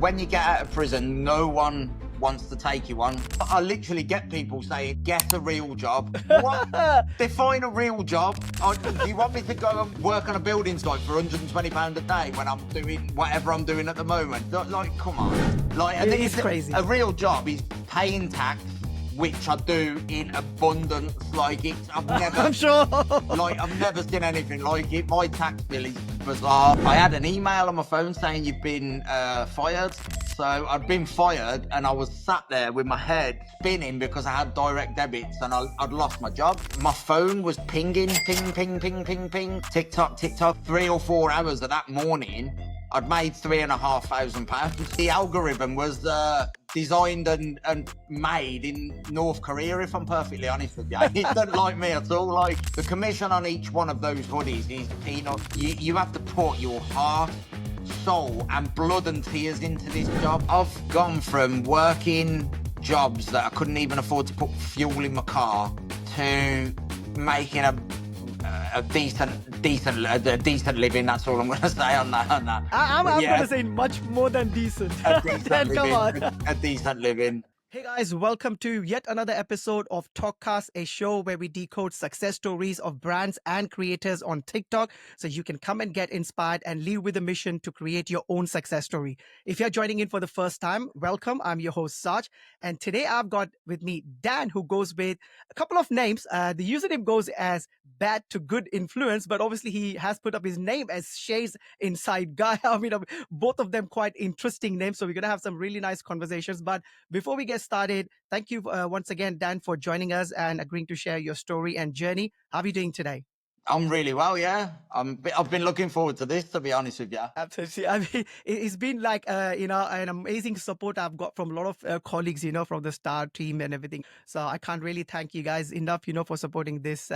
when you get out of prison, no one wants to take you on. I literally get people saying, get a real job. What? Define a real job. Do you want me to go and work on a building site for £120 a day when I'm doing whatever I'm doing at the moment? Like, come on. Like, and It is crazy. A real job is paying tax, which I do in abundance. Like, I've never... I'm sure. Like, I've never seen anything like it. My tax bill is bizarre. I had an email on my phone saying you've been fired. So I'd been fired and I was sat there with my head spinning because I had direct debits and I'd lost my job. My phone was pinging, ping, ping, ping, ping, ping, tick tock, 3 or 4 hours of that morning. I'd made £3,500. The algorithm was designed and made in North Korea, if I'm perfectly honest with you. It doesn't like me at all. Like, the commission on each one of those hoodies is peanut. You have to put your heart, soul and blood and tears into this job. I've gone from working jobs that I couldn't even afford to put fuel in my car to making a decent living. That's all I'm going to say on that. I'm going to say much more than decent. A decent Come on. a decent living. Hey guys, welcome to yet another episode of Talkcast, a show where we decode success stories of brands and creators on TikTok so you can come and get inspired and leave with a mission to create your own success story. If you're joining in for the first time, welcome. I'm your host, Saj. And today I've got with me Dan, who goes with a couple of names. The username goes as Bad to Good Influence, but obviously he has put up his name as Shay's Inside Guy. I mean, both of them quite interesting names. So we're going to have some really nice conversations. But before we get started, thank you once again, Dan, for joining us and agreeing to share your story and journey. How are you doing today? I'm really well, yeah. I've been looking forward to this, to be honest with you. Absolutely. I mean, it's been like, an amazing support I've got from a lot of colleagues, from the Star team and everything. So I can't really thank you guys enough, for supporting this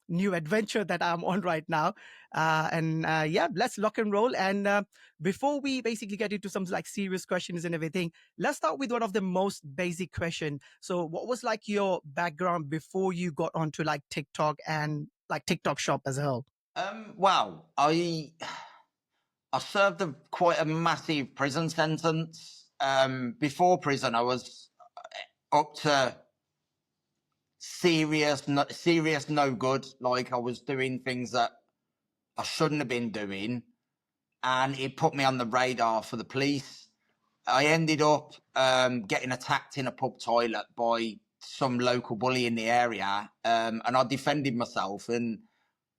new adventure that I'm on right now. Let's lock and roll. And before we basically get into some like serious questions and everything, let's start with one of the most basic question. So what was like your background before you got onto like TikTok and like TikTok shop as a whole? Well, I served quite a massive prison sentence. Before prison, I was up to serious no good. Like, I was doing things that I shouldn't have been doing, and it put me on the radar for the police. I ended up getting attacked in a pub toilet by some local bully in the area, and I defended myself, and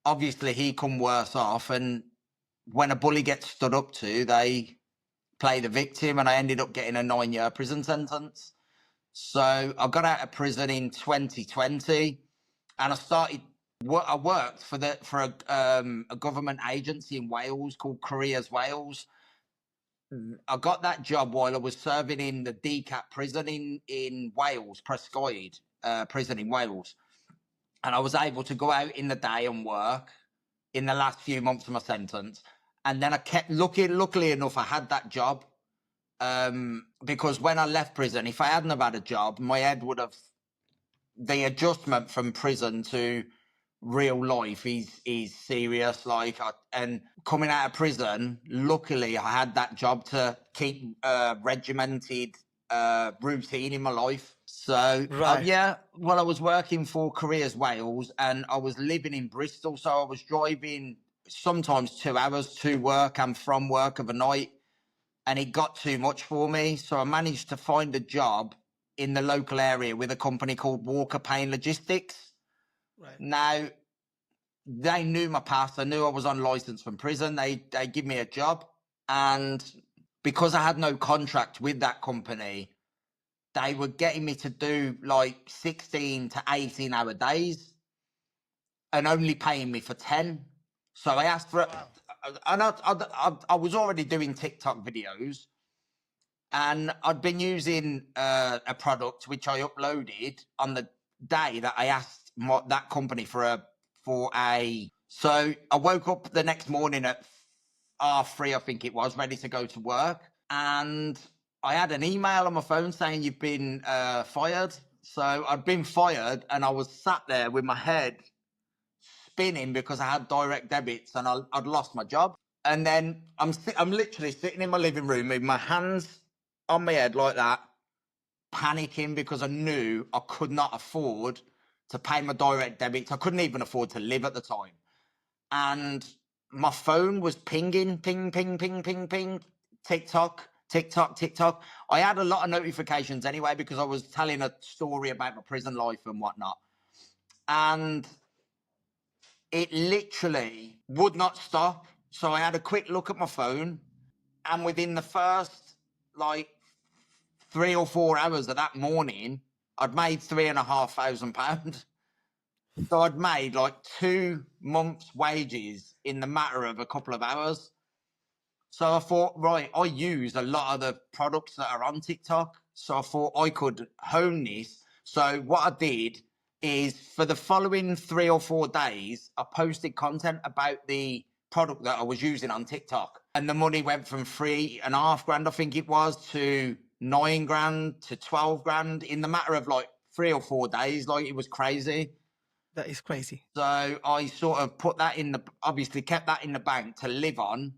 obviously he come worse off. And when a bully gets stood up to, they play the victim, and I ended up getting a 9-year prison sentence. So I got out of prison in 2020, and I worked for a government agency in Wales called Careers Wales. I got that job while I was serving in the DCAT prison in Wales, Prescoed prison in Wales. And I was able to go out in the day and work in the last few months of my sentence. And then I kept looking. Luckily enough, I had that job. Because when I left prison, if I hadn't have had a job, my head would have... The adjustment from prison to real life is serious. And coming out of prison, luckily I had that job to keep regimented routine in my life. So Right. I was working for Careers Wales, and I was living in Bristol, so I was driving sometimes 2 hours to work and from work of a night, and it got too much for me. So I managed to find a job in the local area with a company called Walker Payne Logistics. Right. Now, they knew my past. They knew I was on license from prison. They give me a job. And because I had no contract with that company, they were getting me to do like 16 to 18 hour days and only paying me for 10. So I asked for it. And I was already doing TikTok videos, and I'd been using a product which I uploaded on the day that I asked that company for a. So I woke up the next morning at 3:30, I think it was, ready to go to work, and I had an email on my phone saying you've been fired. So I'd been fired, and I was sat there with my head spinning because I had direct debits and I'd lost my job. And then I'm literally sitting in my living room with my hands on my head like that, panicking because I knew I could not afford to pay my direct debits. I couldn't even afford to live at the time. And my phone was pinging, ping, ping, ping, ping, ping, TikTok, TikTok, TikTok. I had a lot of notifications anyway because I was telling a story about my prison life and whatnot. And it literally would not stop. So I had a quick look at my phone, and within the first like 3 or 4 hours of that morning, I'd made £3,500. So I'd made like 2 months' wages in the matter of a couple of hours. So I thought, right, I use a lot of the products that are on TikTok. So I thought I could hone this. So what I did is for the following 3 or 4 days, I posted content about the product that I was using on TikTok. And the money went from 3.5 grand, I think it was, to 9 grand to 12 grand in the matter of like 3 or 4 days. Like, it was crazy. That is crazy. So I sort of put that obviously kept that in the bank to live on.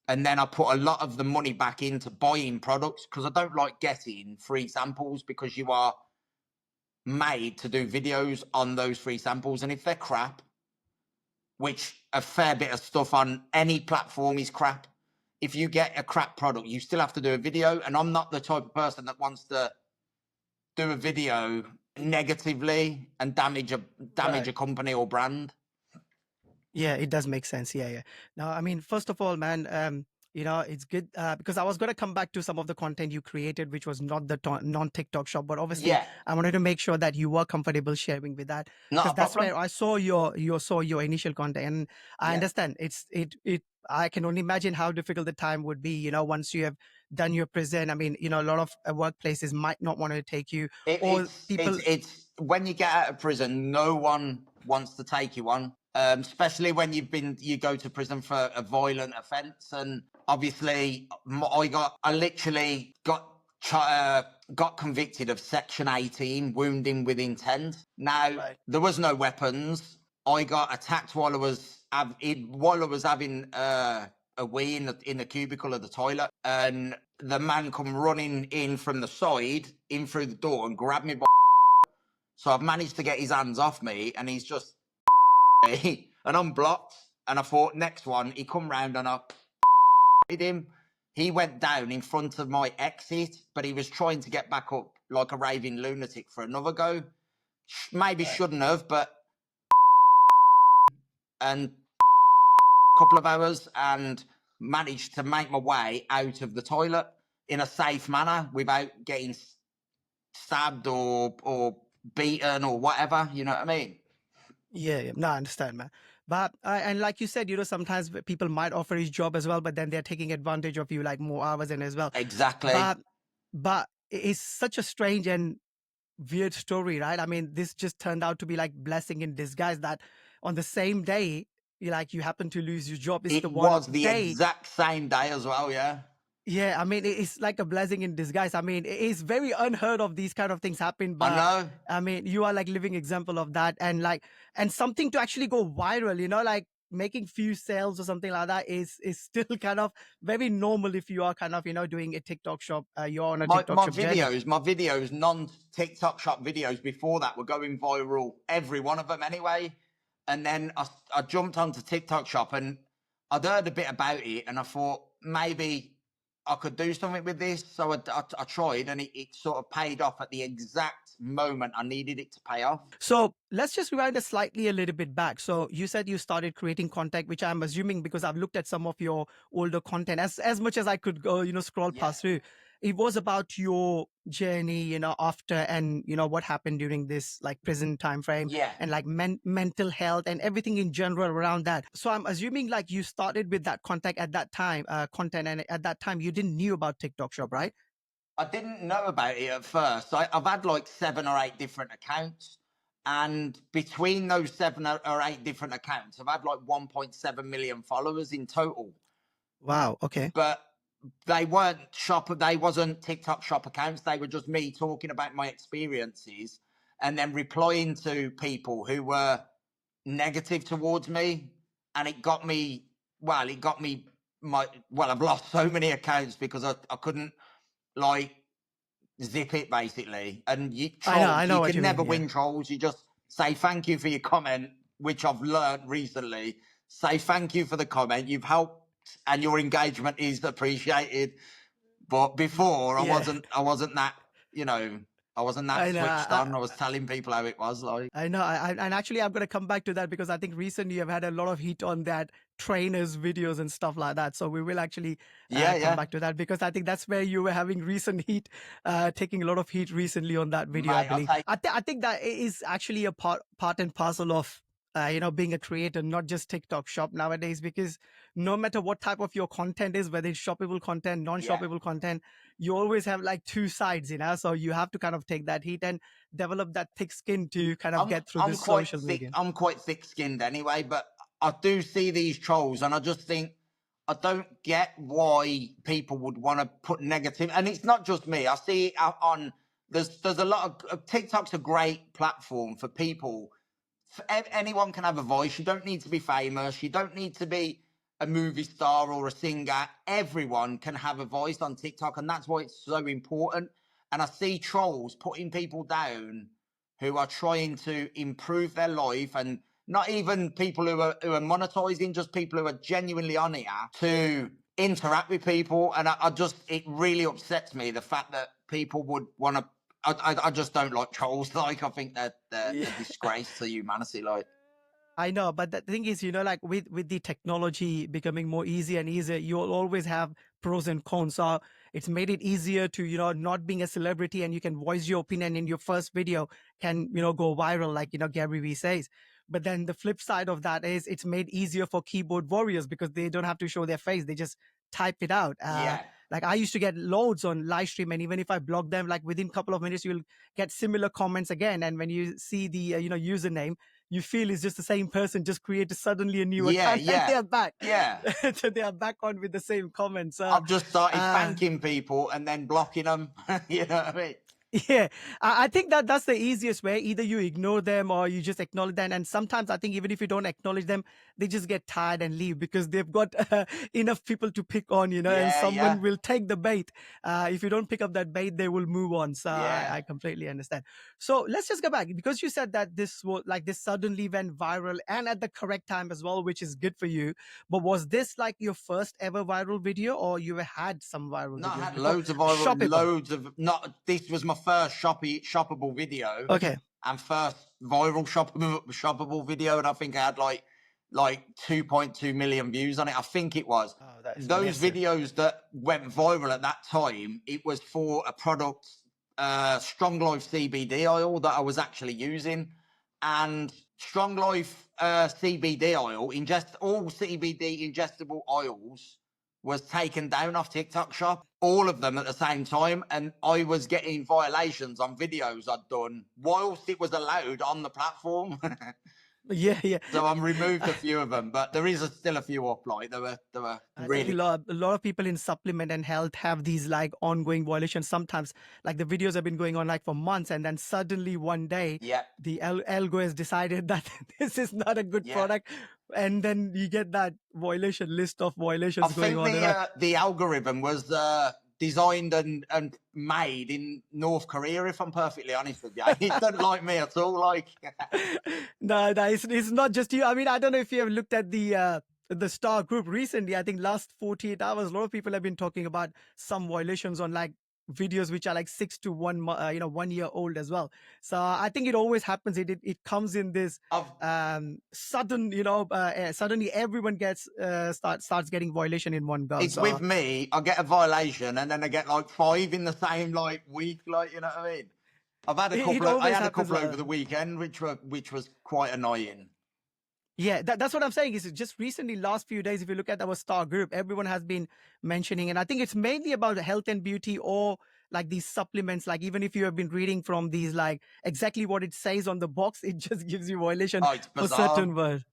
And then I put a lot of the money back into buying products because I don't like getting free samples because you are made to do videos on those free samples. And if they're crap, which a fair bit of stuff on any platform is crap, if you get a crap product, you still have to do a video. And I'm not the type of person that wants to do a video negatively and damage Right. a company or brand. Yeah, it does make sense. Yeah, yeah. Now, I mean, first of all, man, it's good because I was going to come back to some of the content you created, which was not the non-TikTok shop, but obviously, Yeah, I wanted to make sure that you were comfortable sharing with that not because a that's problem. where I saw your initial content, and I Yeah. understand it. I can only imagine how difficult the time would be. Once you have done your prison, I mean, a lot of workplaces might not want to take you, or people. It's when you get out of prison, no one wants to take you on, especially when you go to prison for a violent offence. And obviously, I literally got convicted of Section 18, wounding with intent. Now, Right. there was no weapons. I got attacked while I was having a wee in the cubicle of the toilet, and the man come running in from the side, in through the door, and grabbed me by. So I've managed to get his hands off me, and he's just me, and I'm blocked. And I thought, next one, he come round and I hit him. He went down in front of my exit, but he was trying to get back up like a raving lunatic for another go. Maybe shouldn't have, but and couple of hours and managed to make my way out of the toilet in a safe manner without getting stabbed or beaten or whatever. You know what I mean? Yeah, yeah. No, I understand, man. But and like you said, sometimes people might offer his job as well, but then they're taking advantage of you, like more hours and as well. Exactly. But it's such a strange and weird story, right? I mean, this just turned out to be like blessing in disguise that on the same day, you happen to lose your job. It's It the one was the day. exact same day as well. Yeah. Yeah, I mean, it's like a blessing in disguise. I mean, it's very unheard of these kind of things happen, I but know. I mean, you are like living example of that, and something to actually go viral. Like making few sales or something like that is still kind of very normal if you are kind of doing a TikTok shop. You're on a My TikTok shop journey. my videos, non-TikTok shop videos before that were going viral. Every one of them, anyway. And then I jumped onto TikTok shop and I'd heard a bit about it, and I thought maybe I could do something with this. So I tried, and it sort of paid off at the exact moment I needed it to pay off. So let's just rewind a little bit back. So you said you started creating content, which I'm assuming because I've looked at some of your older content as much as I could go, scroll Yeah. past through. It was about your journey, after and what happened during this like prison time frame Yeah. and like mental health and everything in general around that. So I'm assuming like you started with that content at that time, and at that time you didn't knew about TikTok Shop, right? I didn't know about it at first. I've had like 7 or 8 different accounts. And between those 7 or 8 different accounts, I've had like 1.7 million followers in total. Wow. Okay. But they wasn't TikTok shop accounts. They were just me talking about my experiences and then replying to people who were negative towards me. And it got me, I've lost so many accounts because I couldn't like zip it basically. And you I trolls, know you what can you never mean. Yeah. win trolls. You just say thank you for your comment, which I've learned recently. Say thank you for the comment. You've helped, and your engagement is appreciated. But before, Yeah. I wasn't that, you know, I wasn't that I know. switched on. I was telling people how it was like. I know, and actually, I'm going to come back to that because I think recently you've had a lot of heat on that trainers videos and stuff like that. So we will actually Yeah, come yeah, back to that because I think that's where you were having recent heat, taking a lot of heat recently on that video. I mate. I'll believe. take. I think that is actually a part and parcel of. Being a creator, not just TikTok Shop nowadays, because no matter what type of your content is, whether it's shoppable content, Yeah, non-shoppable content, you always have like two sides, So you have to kind of take that heat and develop that thick skin to kind of get through I'm this quite social thick. media. I'm quite thick-skinned anyway, but I do see these trolls, and I just think I don't get why people would want to put negative. And it's not just me. I see it out on. There's a lot of TikTok's a great platform for people. Anyone can have a voice. You don't need to be famous. You don't need to be a movie star or a singer. Everyone can have a voice on TikTok, and that's why it's so important. And I see trolls putting people down who are trying to improve their life, and not even people who are monetizing, just people who are genuinely on here to interact with people. And I just, it really upsets me the fact that people would want to. I just don't like trolls. Like, I think they're Yeah. a disgrace to humanity. Like, I know, but the thing is, like with the technology becoming more easy and easier, you'll always have pros and cons. So it's made it easier to, not being a celebrity and you can voice your opinion in your first video can, go viral, like, Gary Vee says. But then the flip side of that is it's made easier for keyboard warriors because they don't have to show their face. They just type it out. yeah, Like I used to get loads on live stream, and even if I block them, like within a couple of minutes, you'll get similar comments again. And when you see the, username, you feel it's just the same person just created suddenly a new yeah, account and yeah, they are back. yeah. So they are back on with the same comments. I've just started Uh, thanking people and then blocking them. You know what I mean? Yeah, I think that that's the easiest way. Either you ignore them or you just acknowledge them. And sometimes I think even if you don't acknowledge them, they just get tired and leave because they've got enough people to pick on, and Yeah, someone yeah, will take the bait. If you don't pick up that bait, they will move on. So yeah. I completely understand. So let's just go back because you said that this was like this suddenly went viral and at the correct time as well, which is good for you. But was this like your first ever viral video or you had some viral No, I videos had before? loads of viral, Shoppable. loads of not. This was my first shoppable video Okay. and first viral shoppable video, and I think I had like 2.2 million views on it. I think it was. Oh, that is Those massive. videos that went viral at that time, it was for a product, Strong Life CBD oil that I was actually using, and Strong Life CBD oil, all CBD ingestible oils was taken down off TikTok Shop, all of them at the same time, and I was getting violations on videos I'd done whilst it was allowed on the platform. Yeah, yeah. So I'm removed a few of them, but there is still a few up. Like there were I think really, a lot of people in supplement and health have these like ongoing violations. Sometimes, like the videos have been going on like for months, and then suddenly one day, yeah, the algo has decided that this is not a good yeah. product, and then you get that violation list of I violations going think on. the algorithm was designed and made in North Korea. If I'm perfectly honest with you, it doesn't like me at all. Like, No, it's not just you. I mean, I don't know if you have looked at the Star Group recently. I think last 48 hours, a lot of people have been talking about some violations on like videos which are like 6 to 1 year old as well. So I think it always happens. It comes in this sudden, suddenly everyone gets starts getting violation in one go. it's So with me. I get a violation, and then I get like 5 in the same like week. Like, you know what I mean? I've had a it couple. I always had a happens couple like over that. the weekend, which was quite annoying. Yeah, that's what I'm saying. Is just recently, last few days, if you look at our Star Group, everyone has been mentioning, and I think it's mainly about health and beauty or like these supplements. Like even if you have been reading from these, like exactly what it says on the box, it just gives you violation Oh, it's for bizarre. certain words.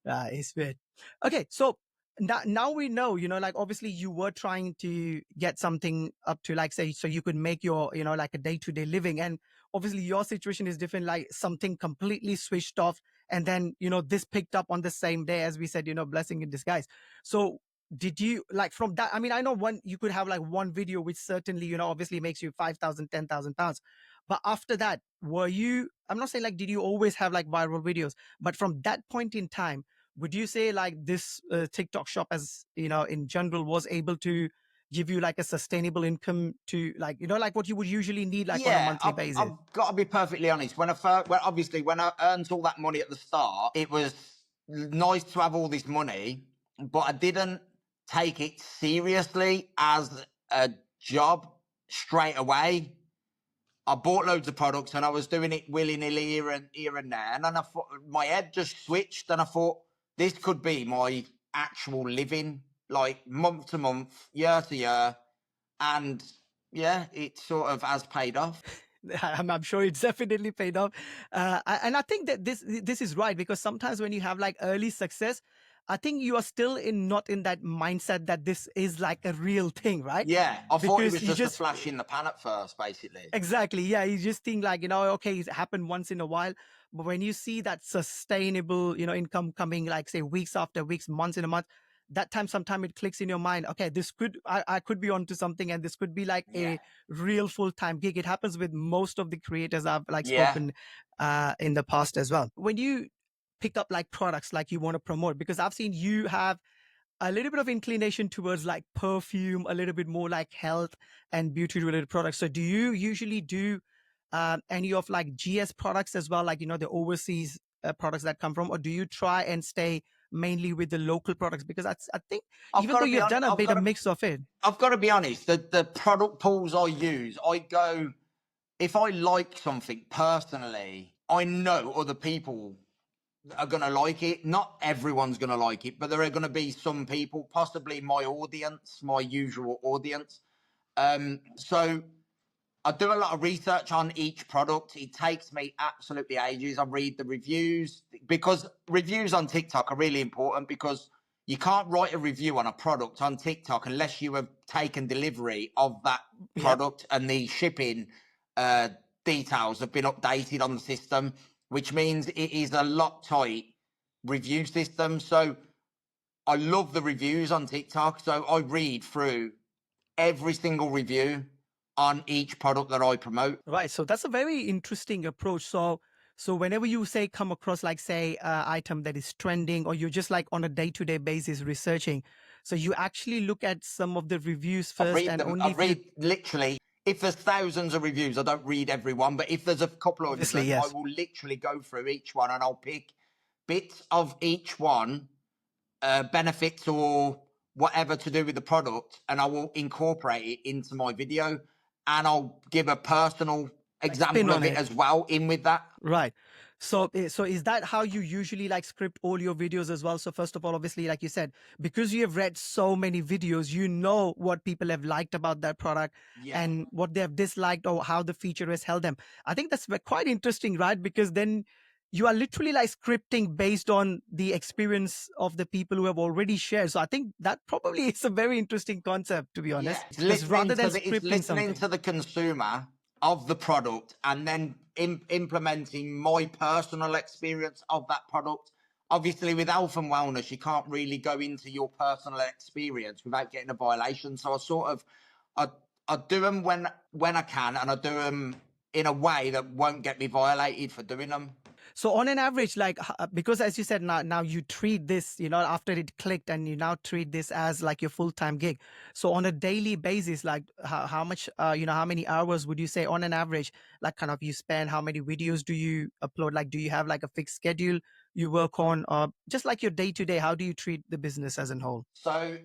It's weird. Okay, so now we know, like obviously you were trying to get something up to like say so you could make your, like a day-to-day living, and obviously your situation is different, like something completely switched off, and then this picked up on the same day, as we said, blessing in disguise. So did you like from that? I mean, I know one you could have like one video which certainly, obviously makes you 5,000, 10,000 pounds. But after that, were you, I'm not saying like, did you always have like viral videos? But from that point in time, would you say like this TikTok shop, as in general, was able to give you like a sustainable income to like, like what you would usually need like on a Yeah, monthly basis? I've got to be perfectly honest. When I first, well, obviously, when I earned all that money at the start, it was nice to have all this money, but I didn't take it seriously as a job straight away. I bought loads of products and I was doing it willy nilly here and there. And then I thought my head just switched and I thought this could be my actual living, like month to month, year to year. And yeah, it sort of has paid off. I'm sure it's definitely paid off, and I think that this is right, because sometimes when you have like early success, I think you are still not in that mindset that this is like a real thing, right? Yeah, I thought it Because was you just a just flash in the pan at first, basically. exactly, yeah, you just think like, okay, it happened once in a while, but when you see that sustainable income coming, like say weeks after weeks, months in a month, that time sometime it clicks in your mind, okay, this could, I could be onto something, and this could be like Yeah. a real full-time gig. It happens with most of the creators I've like Yeah. spoken in the past as well. When you pick up like products like you want to promote, because I've seen you have a little bit of inclination towards like perfume, a little bit more like health and beauty related products. So do you usually do any of like GS products as well, like the overseas products that come from, or do you try and stay mainly with the local products? Because I think I've even got though to be you have honest. done a bit of mix of it. I've got to be honest. The product pools I use, I go if I like something personally, I know other people are going to like it. Not everyone's going to like it, but there are going to be some people, possibly my audience, my usual audience. So I do a lot of research on each product. It takes me absolutely ages. I read the reviews, because reviews on TikTok are really important, because you can't write a review on a product on TikTok unless you have taken delivery of that Yep. product and the shipping details have been updated on the system, which means it is a Loctite review system. So I love the reviews on TikTok. So I read through every single review on each product that I promote. Right. So that's a very interesting approach. So whenever you say come across like say item that is trending, or you're just like on a day-to-day basis researching, so you actually look at some of the reviews I first, read and them. only I if you read literally. If there's thousands of reviews, I don't read every one. But if there's a couple of obviously, hundred, I yes. will literally go through each one and I'll pick bits of each one, benefits or whatever to do with the product, and I will incorporate it into my video, and I'll give a personal Like spin example of on it it. as well in with that. Right. So is that how you usually like script all your videos as well? So first of all, obviously, like you said, because you have read so many videos, you know what people have liked about that product Yeah. and what they have disliked, or how the feature has held them. I think that's quite interesting, right? Because then you are literally like scripting based on the experience of the people who have already shared. So I think that probably is a very interesting concept, to be Yeah, honest. it's Because listening rather than to it's scripting listening something. to the consumer of the product, and then implementing my personal experience of that product. Obviously, with health and wellness, you can't really go into your personal experience without getting a violation. So I sort of, I do them when I can, and I do them in a way that won't get me violated for doing them. So on an average, like because as you said, now you treat this, after it clicked, and you now treat this as like your full-time gig. So on a daily basis, like how much, how many hours would you say on an average, like kind of you spend? How many videos do you upload? Like, do you have like a fixed schedule you work on, or just like your day to day? How do you treat the business as a whole? So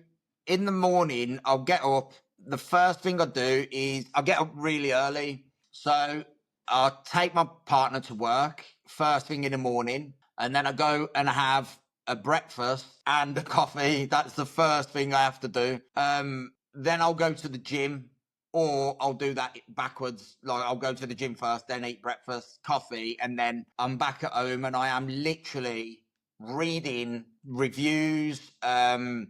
in the morning, I'll get up. The first thing I do is I get up really early. So I'll take my partner to work first thing in the morning, and then I go and have a breakfast and a coffee. That's the first thing I have to do. Then I'll go to the gym, or I'll do that backwards. Like I'll go to the gym first, then eat breakfast, coffee, and then I'm back at home, and I am literally reading reviews,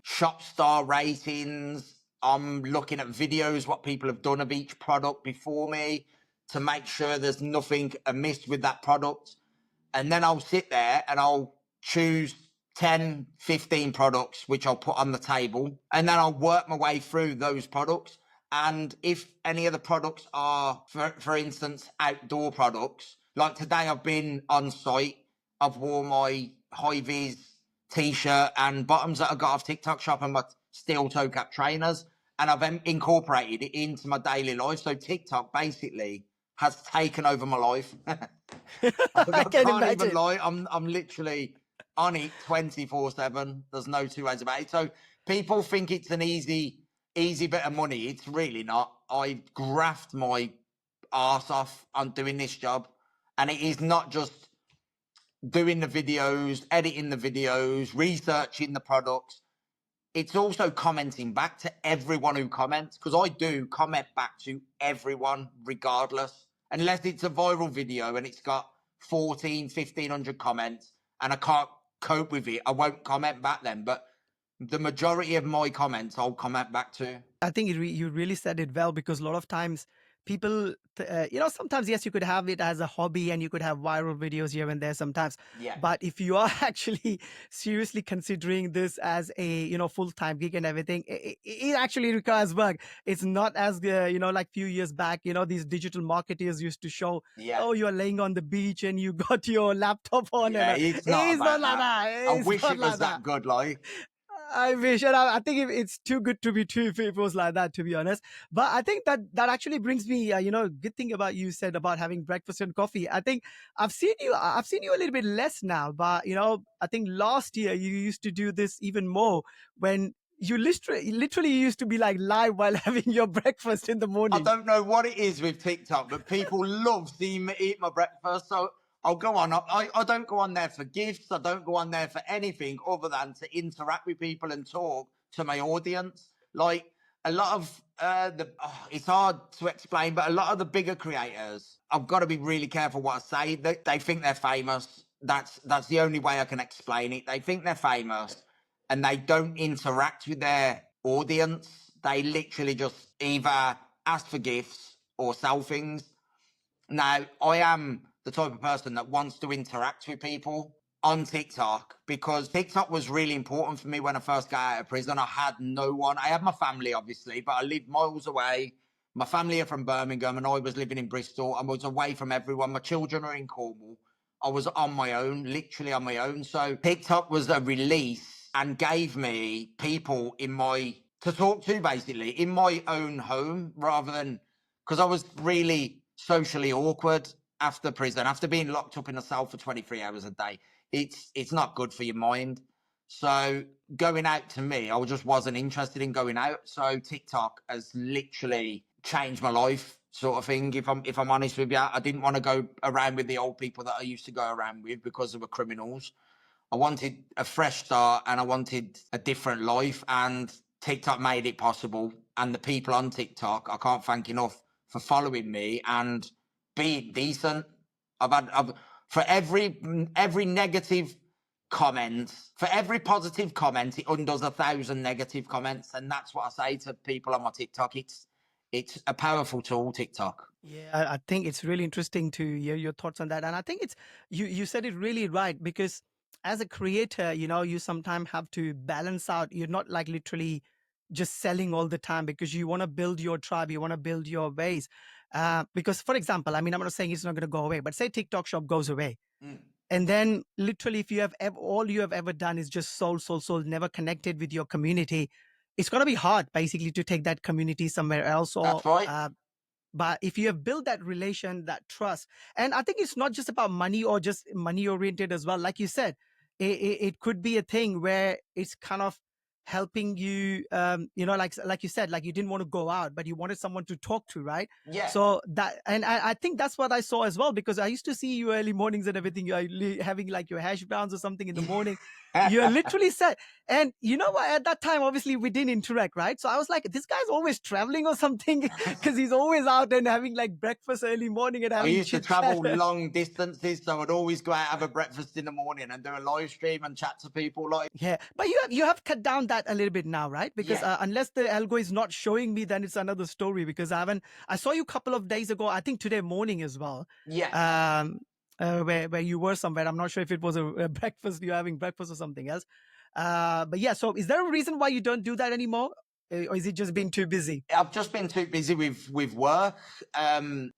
shop star ratings. I'm looking at videos, what people have done of each product before me, to make sure there's nothing amiss with that product. And then I'll sit there and I'll choose 10, 15 products, which I'll put on the table, and then I'll work my way through those products. And if any of the products are, for instance, outdoor products, like today I've been on site, I've worn my high-vis t-shirt and bottoms that I got off TikTok shop and my steel toe cap trainers, and I've incorporated it into my daily life. So TikTok basically has taken over my life. I can can't even imagine. lie. I'm literally on it 24/7. There's no two ways about it. So people think it's an easy bit of money. It's really not. I graft my arse off on doing this job, and it is not just doing the videos, editing the videos, researching the products. It's also commenting back to everyone who comments, because I do comment back to everyone regardless, unless it's a viral video and it's got 1,500 comments and I can't cope with it. I won't comment back then, but the majority of my comments I'll comment back to. I think you really said it well, because a lot of times people, sometimes, yes, you could have it as a hobby and you could have viral videos here and there sometimes. Yeah. But if you are actually seriously considering this as a, full-time gig and everything, it actually requires work. It's not as, like few years back, these digital marketers used to show, Yeah. oh, you're laying on the beach and you got your laptop on. Yeah, And it's not it's about not like that. that. I It's wish not it was like that good, like. I wish, and I think it's too good to be true if it was like that, to be honest. But I think that actually brings me, good thing about you said about having breakfast and coffee. I think I've seen you a little bit less now, but I think last year you used to do this even more, when you literally used to be like live while having your breakfast in the I morning. don't know what it is with TikTok, but people love seeing me eat my breakfast. So I'll go on. I don't go on there for gifts. I don't go on there for anything other than to interact with people and talk to my audience. Like a lot of it's hard to explain, but a lot of the bigger creators, I've got to be really careful what I say. They think they're famous. That's the only way I can explain it. They think they're famous and they don't interact with their audience. They literally just either ask for gifts or sell things. Now, I am the type of person that wants to interact with people on TikTok, because TikTok was really important for me when I first got out of prison. I had no one. I had my family, obviously, but I lived miles away. My family are from Birmingham and I was living in Bristol. I was away from everyone. My children are in Cornwall. I was on my own, literally on my own. So TikTok was a release and gave me people to talk to, basically, in my own home, rather than, because I was really socially awkward after prison, after being locked up in a cell for 23 hours a day. It's not good for your mind. So going out, to me, I just wasn't interested in going out. So TikTok has literally changed my life, sort of thing. If I'm honest with you, I didn't want to go around with the old people that I used to go around with because they were criminals. I wanted a fresh start and I wanted a different life, and TikTok made it possible. And the people on TikTok, I can't thank enough for following me and being decent. For every negative comment, for every positive comment, it undoes 1,000 negative comments, and that's what I say to people on my TikTok. It's a powerful tool, TikTok. Yeah, I think it's really interesting to hear your thoughts on that. And I think it's you said it really right, because as a creator, you sometimes have to balance out. You're not like literally just selling all the time, because you want to build your tribe, you want to build your base. Because, for example, I mean, I'm not saying it's not going to go away, but say TikTok Shop goes away. Mm. And then literally, if you have all you have ever done is just sold, never connected with your community, it's going to be hard basically to take that community somewhere else. Or That's right. but if you have built that relation, that trust, and I think it's not just about money or just money oriented as well. Like you said, it could be a thing where it's kind of helping you, like you said, like you didn't want to go out, but you wanted someone to talk to, right? Yeah. So that, and I think that's what I saw as well, because I used to see you early mornings and everything. You're having like your hash browns or something in the morning. You're literally said, and you know what? At that time, obviously, we didn't interact, right? So I was like, this guy's always traveling or something, because he's always out and having like breakfast early morning and I having used to chit travel chat. long distances, so I'd always go out, have a breakfast in the morning and do a live stream and chat to people. Like, Yeah, but you have cut down that a little bit now, right? Because yeah, unless the algo is not showing me, then it's another story. Because I saw you a couple of days ago, I think today morning as well. yeah, Um, where you were somewhere. I'm not sure if it was a breakfast, you're having breakfast or something else. But yeah, so is there a reason why you don't do that anymore? Or is it just being too busy? I've just been too busy with work.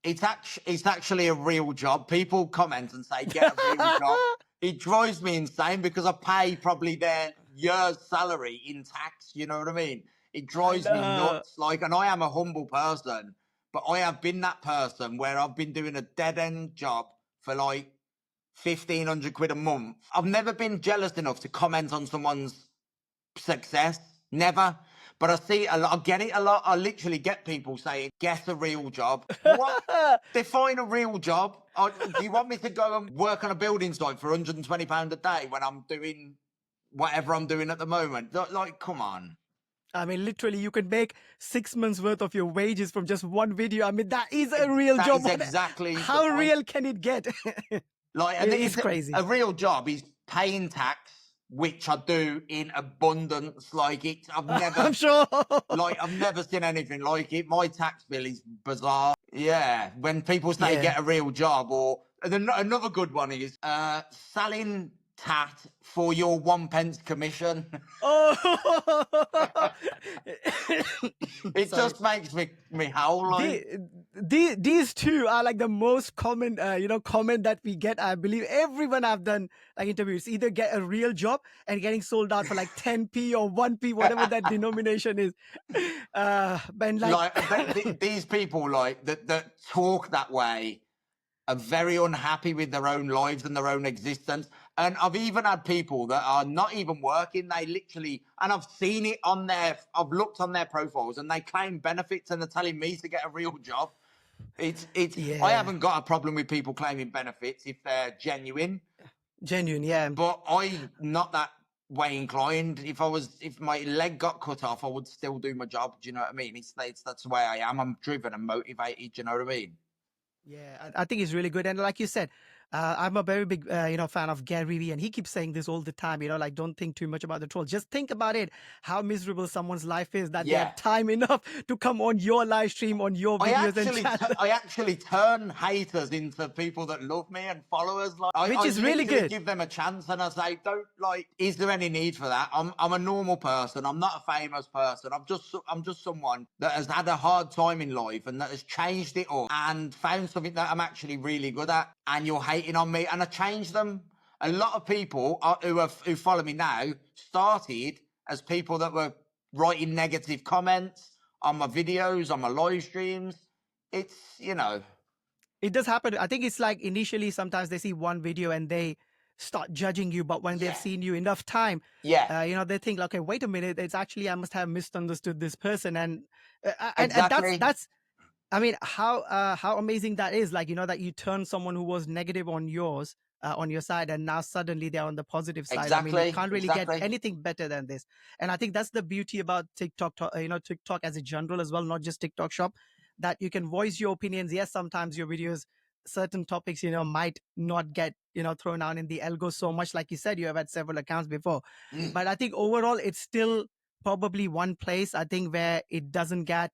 It's actually a real job. People comment and say, get a real job. It drives me insane because I pay probably their year's salary in tax. You know what I mean? It drives me nuts. Like, and I am a humble person, but I have been that person where I've been doing a dead end job for like 1,500 quid a month. I've never been jealous enough to comment on someone's success. Never. But I see a lot, I get it a lot. I literally get people saying, get a real job. What? Define a real job. Do you want me to go and work on a building site for £120 a day when I'm doing whatever I'm doing at the moment? Like, come on. I mean, literally, you can make 6 months worth of your wages from just one video. I mean, that is a real job. That is exactly how real can it get? Like, and it's crazy. A real job is paying tax, which I do in abundance. Like, I've never, I'm sure. like, I've never seen anything like it. My tax bill is bizarre. Yeah, when people say get a real job, or another good one is selling tat for your 1 pence commission. Oh, it just makes me howl. Like. These two are like the most common, comment that we get. I believe everyone I've done like interviews either get a real job and getting sold out for like 10p or 1p, whatever that denomination is. These people like that talk that way are very unhappy with their own lives and their own existence. And I've even had people that are not even working. They literally, and I've seen it on I've looked on their profiles and they claim benefits and they're telling me to get a real job. I haven't got a problem with people claiming benefits if they're genuine. Genuine, yeah. But I'm not that way inclined. If my leg got cut off, I would still do my job. Do you know what I mean? That's the way I am. I'm driven and motivated. Do you know what I mean? Yeah, I think it's really good. And like you said, I'm a very big, fan of Gary Vee, and he keeps saying this all the time, like, don't think too much about the troll. Just think about it, how miserable someone's life is that they have time enough to come on your live stream, on your videos and chat. I actually turn haters into people that love me and followers. Like, which is really good. Give them a chance and I say, is there any need for that? I'm a normal person. I'm not a famous person. I'm just someone that has had a hard time in life and that has changed it up and found something that I'm actually really good at. And you're hating on me, and I changed them. A lot of people who follow me now started as people that were writing negative comments on my videos, on my live streams. It's, it does happen. I think it's like initially sometimes they see one video and they start judging you, but when they've seen you enough time, they think, okay, wait a minute, it's actually, I must have misunderstood this person. And that's I mean, how amazing that is, like, that you turn someone who was negative on yours, on your side, and now suddenly they're on the positive side. Exactly. I mean, you can't really get anything better than this. And I think that's the beauty about TikTok, TikTok as a general as well, not just TikTok Shop, that you can voice your opinions. Yes, sometimes your videos, certain topics, might not get, thrown out in the algo so much. Like you said, you have had several accounts before. But I think overall, it's still probably one place, I think, where it doesn't get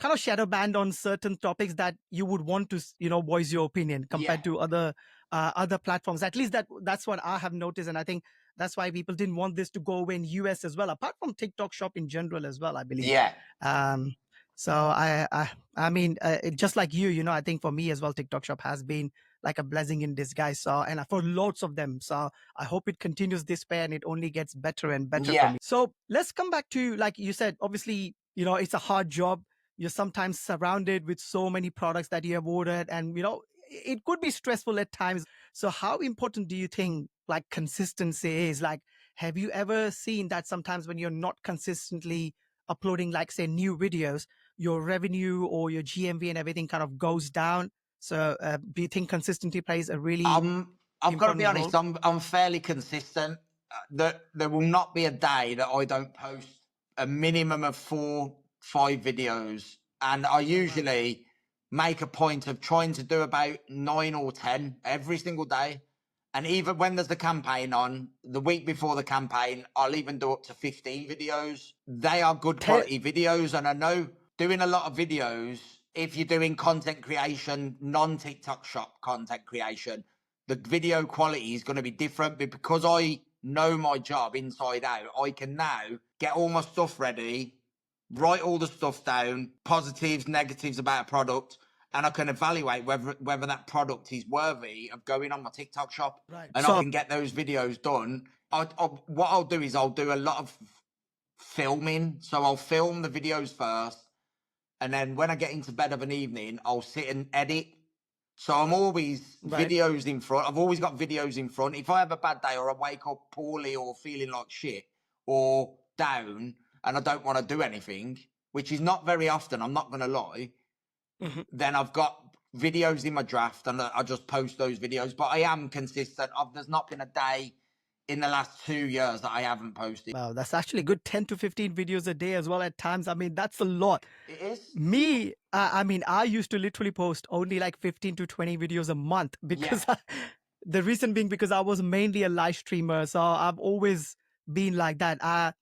kind of shadow banned on certain topics that you would want to, voice your opinion compared to other platforms. At least that's what I have noticed. And I think that's why people didn't want this to go away in US as well, apart from TikTok Shop in general as well, I believe. Yeah. So I mean, just like you, I think for me as well, TikTok Shop has been like a blessing in disguise. So, and for lots of them. So I hope it continues this way and it only gets better and better for me. So let's come back to, like you said, obviously, it's a hard job. You're sometimes surrounded with so many products that you have ordered, and it could be stressful at times. So how important do you think like consistency is? Like, have you ever seen that sometimes when you're not consistently uploading, like, say, new videos, your revenue or your GMV and everything kind of goes down? So do you think consistency plays a really I've got to be honest, I'm fairly consistent. There will not be a day that I don't post a minimum of 4-5 videos, and I usually make a point of trying to do about 9 or 10 every single day. And even when there's the campaign on, the week before the campaign, I'll even do up to 15 videos. They are good quality videos, and I know doing a lot of videos, if you're doing content creation, non-TikTok Shop content creation, the video quality is going to be different, but because I know my job inside out, I can now get all my stuff ready, write all the stuff down, positives, negatives about a product, and I can evaluate whether that product is worthy of going on my TikTok shop. Right. And So I can get those videos done. What I'll do is I'll do a lot of filming. So I'll film the videos first, and then when I get into bed of an evening, I'll sit and edit. So I'm always Right. videos in front. I've always got videos in front. If I have a bad day or I wake up poorly or feeling like shit or down and I don't want to do anything, which is not very often, I'm not going to lie, then I've got videos in my draft and I just post those videos. But I am consistent. There's not been a day in the last 2 years that I haven't posted. wow, that's actually good. 10 to 15 videos a day as well at times. I mean, that's a lot. It is. Me, I mean, I used to literally post only like 15 to 20 videos a month because the reason being because I was mainly a live streamer. So I've always been like that.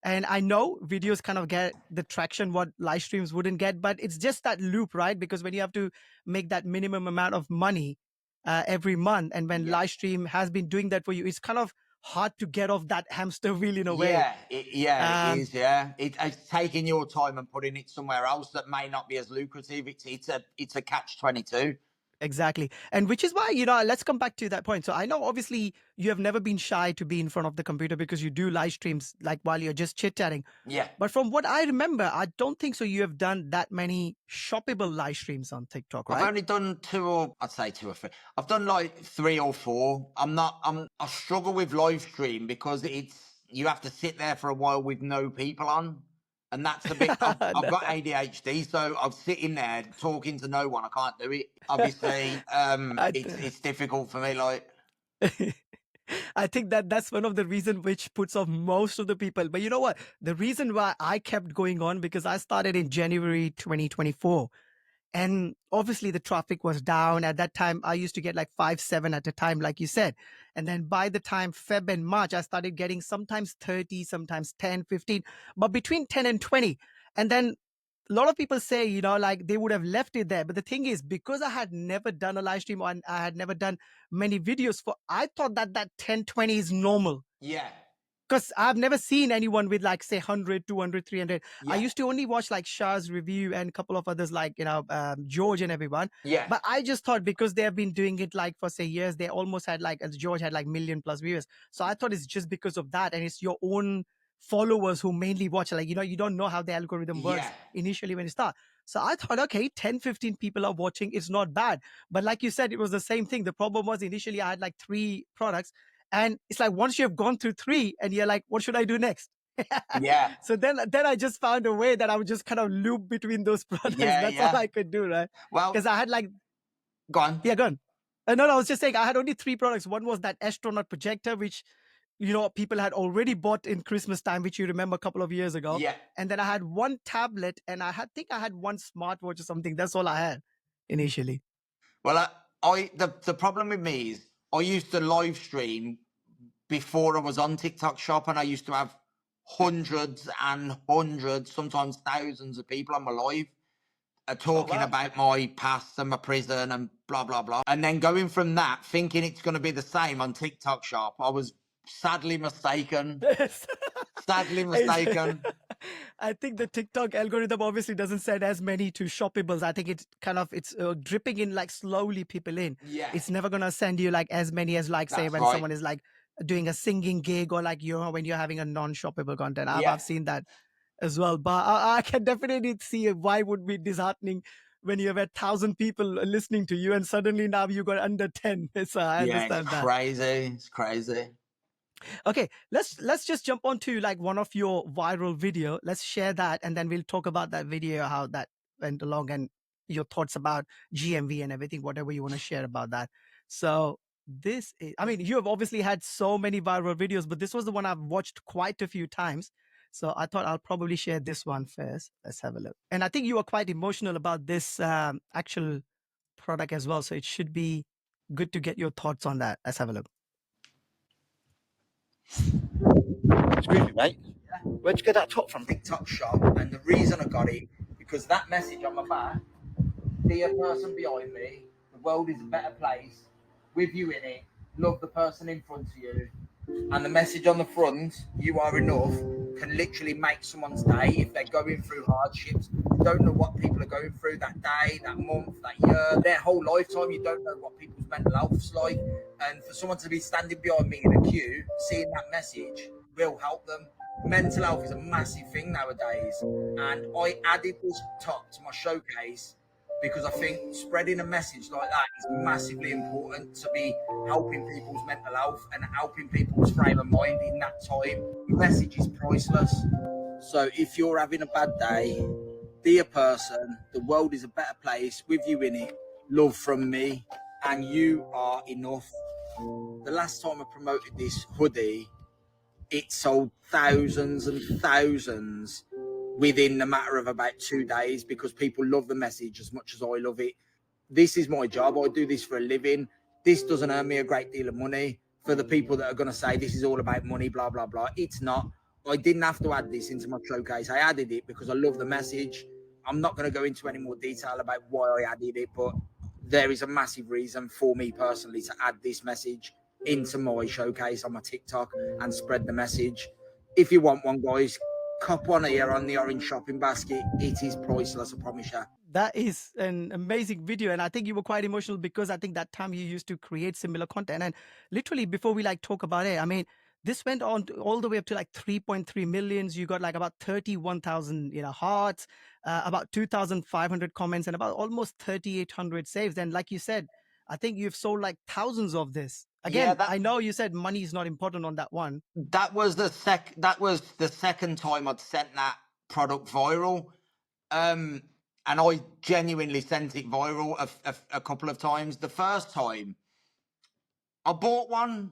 And I know videos kind of get the traction what live streams wouldn't get, but it's just that loop, right? Because when you have to make that minimum amount of money every month, and when live stream has been doing that for you, it's kind of hard to get off that hamster wheel in a way. It is. Yeah, it's taking your time and putting it somewhere else that may not be as lucrative. It's a catch-22. Exactly. And which is why, you know, let's come back to that point. So I know obviously you have never been shy to be in front of the computer because you do live streams like while you're just chit-chatting. Yeah. But from what I remember, I don't think so you have done that many shoppable live streams on TikTok, right? I've only done two or three. I've done like 3 or 4. I struggle with live stream because you have to sit there for a while with no people on. And that's a bit, I've got ADHD, so I'm sitting there talking to no one. I can't do it. Obviously, it's difficult for me. Like, I think that's one of the reasons which puts off most of the people. But you know what? The reason why I kept going on, because I started in January 2024. And obviously the traffic was down. At that time, I used to get like 5, 7 at a time, like you said. And then by the time Feb and March, I started getting sometimes 30, sometimes 10, 15, but between 10 and 20. And then a lot of people say, you know, like they would have left it there. But the thing is, because I had never done a live stream and I had never done many videos I thought that 10, 20 is normal. yeah. Because I've never seen anyone with like, say, 100, 200, 300. Yeah. I used to only watch like Shah's review and a couple of others like, you know, George and everyone. Yeah. But I just thought because they have been doing it like for, say, years, they almost had like, as George had like 1 million+ viewers. So I thought it's just because of that. And it's your own followers who mainly watch. Like, you know, you don't know how the algorithm works initially when you start. So I thought, okay, 10, 15 people are watching. It's not bad. But like you said, it was the same thing. The problem was initially I had like 3 products. And it's like once you have gone through 3 and you're like, what should I do next? Yeah. So then I just found a way that I would just kind of loop between those products. That's all I could do, right? Well, because I had like, go on. Yeah, go on. No, I was just saying I had only 3 products. One was that astronaut projector, which, you know, people had already bought in Christmas time, which you remember a couple of years ago. Yeah. And then I had 1 tablet and I think I had 1 smartwatch or something. That's all I had initially. Well, the problem with me is I used to live stream before I was on TikTok Shop, and I used to have hundreds and hundreds, sometimes thousands of people on my live talking about my past and my prison and blah, blah, blah. And then going from that, thinking it's going to be the same on TikTok Shop, I was sadly mistaken. Sadly mistaken. I think the TikTok algorithm obviously doesn't send as many to shoppables. I think it's kind of dripping in like slowly people in. Yeah. It's never gonna send you like as many as like say when someone is like doing a singing gig or like, you know, when you're having a non-shoppable content. I've seen that as well. But I can definitely see why it would be disheartening when you have 1,000 people listening to you and suddenly now you got under 10. So I understand that. It's crazy. Okay, let's just jump on to like one of your viral video. Let's share that and then we'll talk about that video, how that went along and your thoughts about GMV and everything, whatever you want to share about that. So this is, I mean, you have obviously had so many viral videos, but this was the one I've watched quite a few times. So I thought I'll probably share this one first. Let's have a look. And I think you are quite emotional about this actual product as well. So it should be good to get your thoughts on that. Let's have a look. Excuse me, mate. Where'd you get that top from? TikTok Shop, and the reason I got it because that message on my back, dear person behind me, the world is a better place. with you in it, love the person in front of you, and the message on the front, you are enough, can literally make someone's day if they're going through hardships. You don't know what people are going through that day, that month, that year, their whole lifetime. You don't know what people's mental health's like. And for someone to be standing behind me in a queue, seeing that message will help them. Mental health is a massive thing nowadays. And I added this top to my showcase because I think spreading a message like that is massively important to be helping people's mental health and helping people's frame of mind in that time. The message is priceless. So if you're having a bad day, be a person. The world is a better place with you in it. Love from me, and you are enough. The last time I promoted this hoodie, it sold thousands and thousands within a matter of about 2 days because people love the message as much as I love it. This is my job. I do this for a living. This doesn't earn me a great deal of money. For the people that are going to say this is all about money, blah, blah, blah, it's not. I didn't have to add this into my showcase. I added it because I love the message. I'm not going to go into any more detail about why I added it, but there is a massive reason for me personally to add this message into my showcase on my TikTok and spread the message. If you want one, guys, cop one here on the orange shopping basket. It is priceless, I promise you. That is an amazing video, and I think you were quite emotional because I think that time you used to create similar content. And literally, before we like talk about it, I mean, this went on all the way up to like 3.3 millions. You got like about 31,000, hearts, about 2,500 comments, and about almost 3,800 saves. And like you said, I think you've sold like thousands of this. Again, I know you said money is not important on that one. That was the second time I'd sent that product viral. And I genuinely sent it viral a couple of times. The first time I bought one,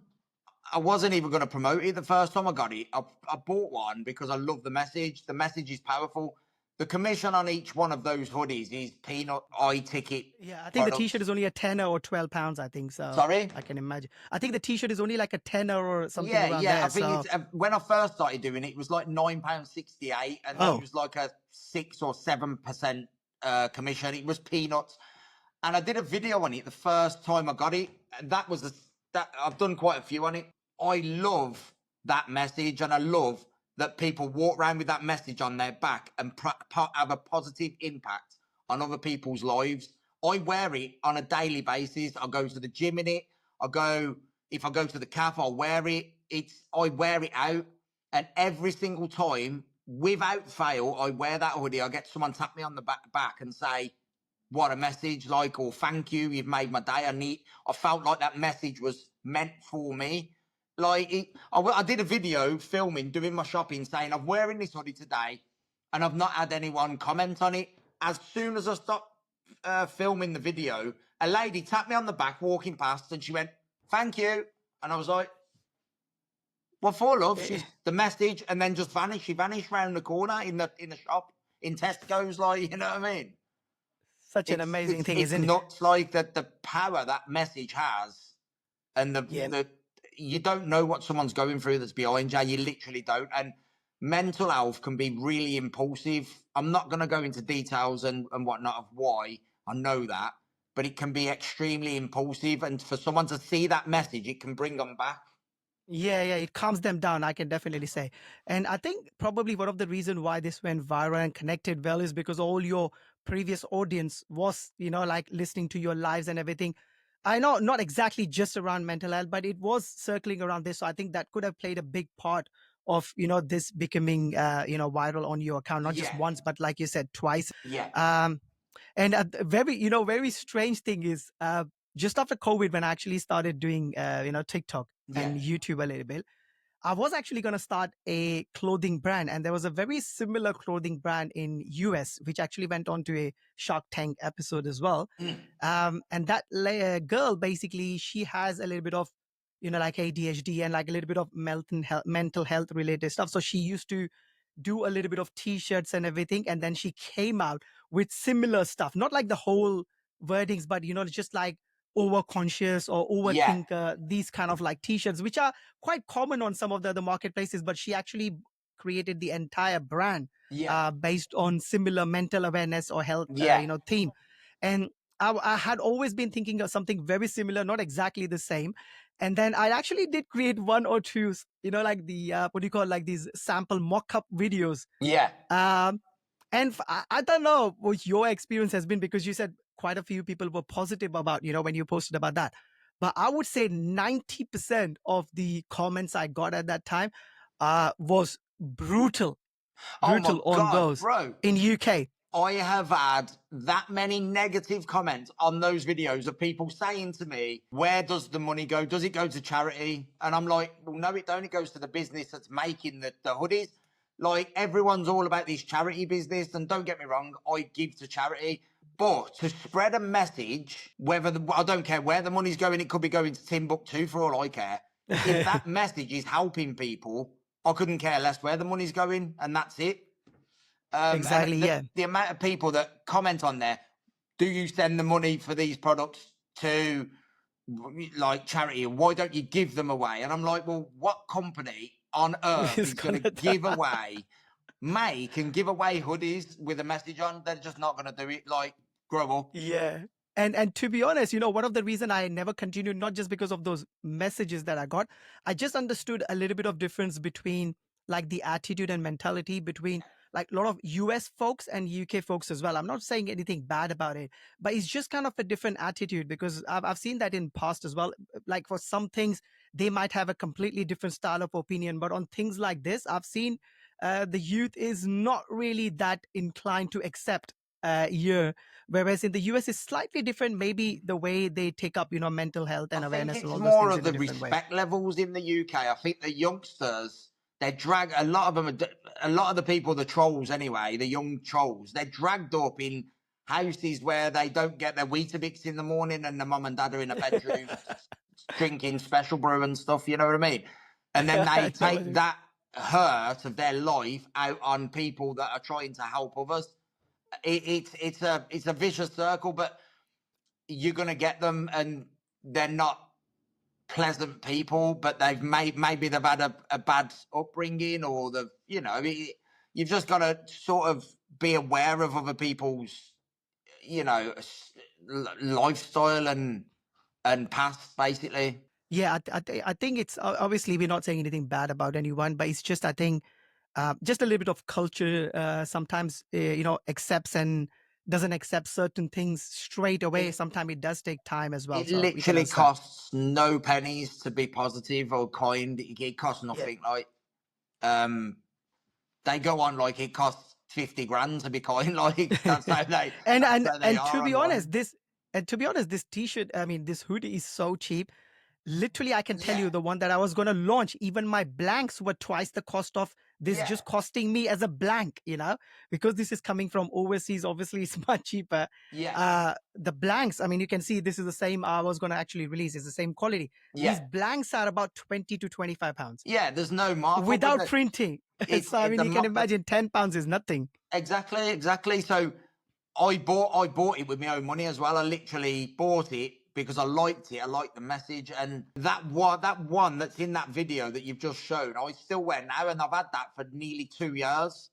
I wasn't even going to promote it. The first time I got it, I bought one because I love the message. The message is powerful. The commission on each one of those hoodies is peanut ticket. Yeah, I think the t-shirt is only a tenner or £12, I think. So sorry, I can imagine. I think the t-shirt is only like a tenner or something around there. I think it's when I first started doing it, it was like £9.68, and it was like a 6 or 7% commission. It was peanuts, and I did a video on it the first time I got it. And that was that I've done quite a few on it. I love that message, and I love that people walk around with that message on their back and have a positive impact on other people's lives. I wear it on a daily basis. I go to the gym in it. If I go to the cafe, I'll wear it. I wear it out, and every single time, without fail, I wear that hoodie. I get someone tap me on the back and say, what a message, like, or thank you, you've made my day. I felt like that message was meant for me. Like, I did a video filming, doing my shopping, saying I'm wearing this hoodie today, and I've not had anyone comment on it. As soon as I stopped filming the video, a lady tapped me on the back walking past, and she went, thank you. And I was like, what for, love? She's the message, and then just vanished. She vanished round the corner in the shop, in Tesco's, like, you know what I mean? Such an amazing thing, isn't it? It's nuts, like the power that message has, and the you don't know what someone's going through that's behind you. You literally don't. And mental health can be really impulsive. I'm not going to go into details and whatnot of why. I know that. But it can be extremely impulsive. And for someone to see that message, it can bring them back. Yeah, it calms them down, I can definitely say. And I think probably one of the reasons why this went viral and connected well is because all your previous audience was, like listening to your lives and everything. I know not exactly just around mental health, but it was circling around this. So I think that could have played a big part of, this becoming, viral on your account, not just once, but like you said, twice. Yeah. And a very, very strange thing is just after COVID, when I actually started doing, TikTok and YouTube a little bit, I was actually going to start a clothing brand, and there was a very similar clothing brand in US, which actually went on to a Shark Tank episode as well. And that girl, basically, she has a little bit of, like ADHD and like a little bit of mental health related stuff. So she used to do a little bit of t-shirts and everything. And then she came out with similar stuff, not like the whole wordings, but, just like overconscious or overthinker, these kind of like t-shirts, which are quite common on some of the other marketplaces. But she actually created the entire brand based on similar mental awareness or health, theme. And I had always been thinking of something very similar, not exactly the same. And then I actually did create one or two, like the what do you call, like these sample mock-up videos. Yeah. And I don't know what your experience has been, because you said quite a few people were positive about, when you posted about that. But I would say 90% of the comments I got at that time was brutal Oh my on God, those bro. in UK. I have had that many negative comments on those videos of people saying to me, where does the money go? Does it go to charity? And I'm like, well, no, it only goes to the business that's making the hoodies. Like, everyone's all about this charity business. And don't get me wrong, I give to charity. But to spread a message, I don't care where the money's going, it could be going to Timbuktu for all I care. If that message is helping people, I couldn't care less where the money's going, and that's it. Exactly, yeah. The amount of people that comment on there, do you send the money for these products to like charity? Why don't you give them away? And I'm like, well, what company on earth is going to give away, make and give away hoodies with a message on? They're just not going to do it. Like, grow up. Yeah. And to be honest, one of the reason I never continued, not just because of those messages that I got, I just understood a little bit of difference between like the attitude and mentality between like a lot of US folks and UK folks as well. I'm not saying anything bad about it, but it's just kind of a different attitude, because I've seen that in past as well. Like for some things, they might have a completely different style of opinion, but on things like this, I've seen the youth is not really that inclined to accept here. Whereas in the US, it's slightly different. Maybe the way they take up, mental health and I awareness think and it's all those more things of in a the different way. respect levels in the UK. I think the youngsters, they're dragged. A lot of them, a lot of the people, the trolls anyway, the young trolls, they're dragged up in houses where they don't get their Weetabix in the morning, and the mum and dad are in a bedroom drinking special brew and stuff. You know what I mean? And then they take that hurt of their life out on people that are trying to help others. It's a vicious circle, but you're gonna get them, and they're not pleasant people, but maybe they've had a bad upbringing, or you've just got to sort of be aware of other people's lifestyle and past, basically. Yeah, I think it's obviously we're not saying anything bad about anyone, but it's just, I think, just a little bit of culture sometimes, accepts and doesn't accept certain things straight away. Sometimes it does take time as well. It So we can literally understand. costs no pennies to be positive or kind. It costs nothing. Like, they go on like it costs 50 grand to be kind. Like, that's how they. And that's how they to are be online. honest, this T-shirt, I mean, this hoodie is so cheap. Literally, I can tell Yeah. you, the one that I was going to launch, even my blanks were twice the cost of this, Yeah. just costing me as a blank, because this is coming from overseas. Obviously, it's much cheaper. Yeah. The blanks, I mean, you can see this is the same I was going to actually release. It's the same quality. Yeah. These blanks are about 20 to 25 pounds. Yeah, there's no markup without printing. So, I mean, you can imagine 10 pounds is nothing. Exactly. So I bought it with my own money as well. I literally bought it because I liked it. I liked the message, and that one that's in that video that you've just shown, I still wear now, and I've had that for nearly 2 years.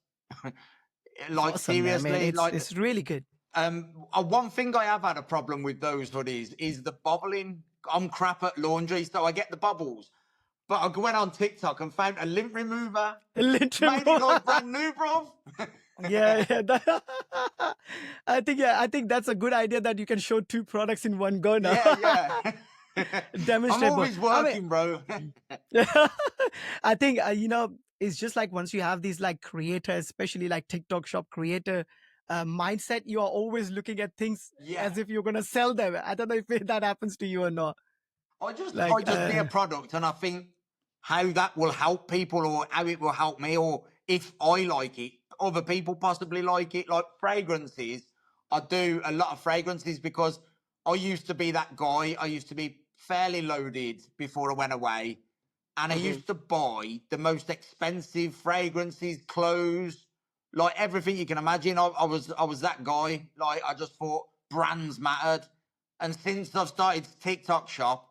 Like, Awesome, man, seriously, it's really good. One thing I have had a problem with those hoodies is the bobbling. I'm crap at laundry, so I get the bubbles. But I went on TikTok and found a lint remover. Made it like brand new, bro. Yeah. I think that's a good idea, that you can show two products in one go now. Yeah. Demonstrate. I'm always working, bro. I think, it's just like once you have these like creators, especially like TikTok shop creator mindset, you are always looking at things as if you're going to sell them. I don't know if that happens to you or not. I just see a product and I think how that will help people, or how it will help me, or if I like it, other people possibly like it. Like fragrances, I do a lot of fragrances because I used to be that guy. I used to be fairly loaded before I went away, and I used to buy the most expensive fragrances, clothes, like everything you can imagine. I was that guy. Like, I just thought brands mattered, and since I've started TikTok shop,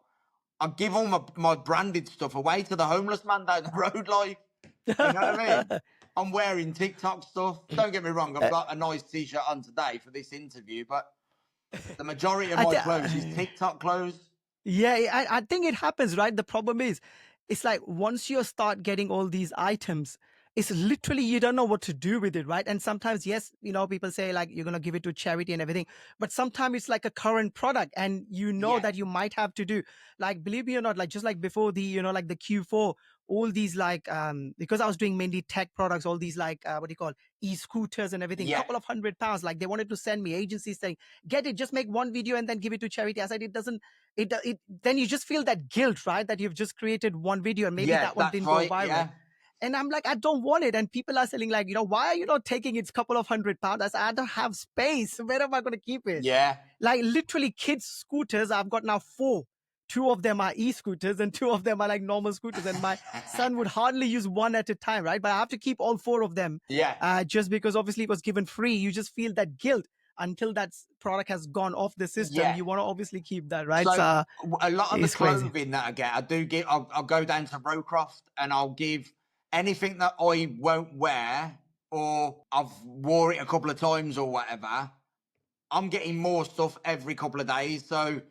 I give all my branded stuff away to the homeless man down the road. Like, you know what I mean? I'm wearing TikTok stuff. Don't get me wrong, I've got a nice t-shirt on today for this interview, but The majority of I my thi- clothes is TikTok clothes. Yeah, I think it happens, right? The problem is, it's like once you start getting all these items, it's literally you don't know what to do with it, right? And sometimes, yes, people say like you're gonna give it to charity and everything, but sometimes it's like a current product, and you know Yeah. that you might have to do, like, believe me or not, like just like before the like the Q4, all these like because I was doing mainly tech products, all these like what do you call e-scooters and everything, Yeah. couple of £100, like they wanted to send me agencies saying, get it, just make one video and then give it to charity. I said it doesn't it then you just feel that guilt, right, that you've just created one video and maybe Yeah, that one that's didn't go right. viral. Yeah. And I'm like, I don't want it. And people are selling like, why are you not taking its couple of £100? I said, I don't have space. Where am I going to keep it? Yeah. Like literally kids scooters, I've got now 4. 2 of them are e-scooters and 2 of them are like normal scooters, and my son would hardly use one at a time, right? But I have to keep all 4 of them Yeah. just because obviously it was given free. You just feel that guilt until that product has gone off the system. Yeah. You want to obviously keep that, right? So So a lot of the it's crazy. clothing that I get, I do give. I'll go down to Rowcroft and I'll give anything that I won't wear or I've wore it a couple of times or whatever. I'm getting more stuff every couple of days, so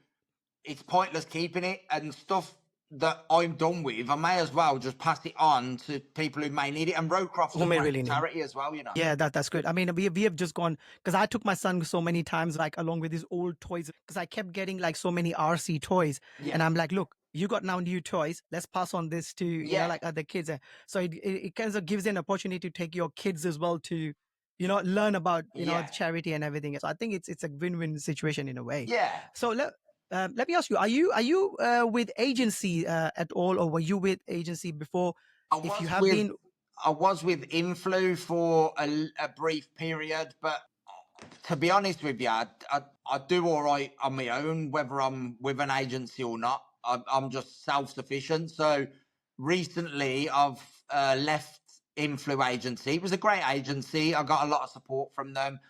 it's pointless keeping it, and stuff that I'm done with, I may as well just pass it on to people who may need it. And Rowcroft's Who a may great really need. charity as well, Yeah, that's good. I mean, we have just gone, because I took my son so many times, like along with his old toys, because I kept getting like so many RC toys, Yeah. and I'm like, look, you got now new toys. Let's pass on this to Yeah. like other kids. So it kind of gives you an opportunity to take your kids as well to learn about Yeah. charity and everything. So I think it's a win-win situation in a way. Yeah. So let me ask you: Are you with agency at all, or were you with agency before? If you have been, I was with Influ for a brief period, but to be honest with you, I do all right on my own, whether I'm with an agency or not. I'm just self-sufficient. So recently I've left Influ agency. It was a great agency. I got a lot of support from them,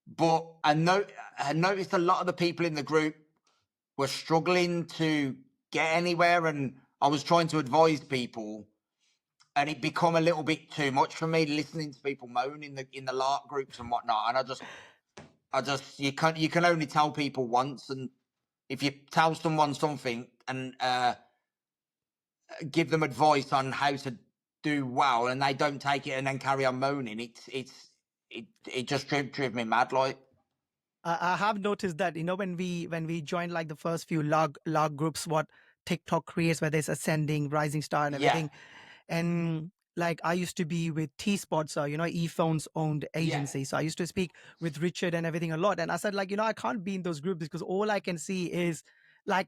but I noticed a lot of the people in the group were struggling to get anywhere, and I was trying to advise people, and it become a little bit too much for me listening to people moan in the LARP groups and whatnot. And I just you can only tell people once, and if you tell someone something and give them advice on how to do well, and they don't take it and then carry on moaning, it just drive me mad, like. I have noticed that when we joined like the first few log groups, what TikTok creates, where there's ascending, rising star, and Yeah. everything, and like I used to be with T-Spot, so ePhones owned agency, so I used to speak with Richard and everything a lot, and I said like I can't be in those groups because all I can see is like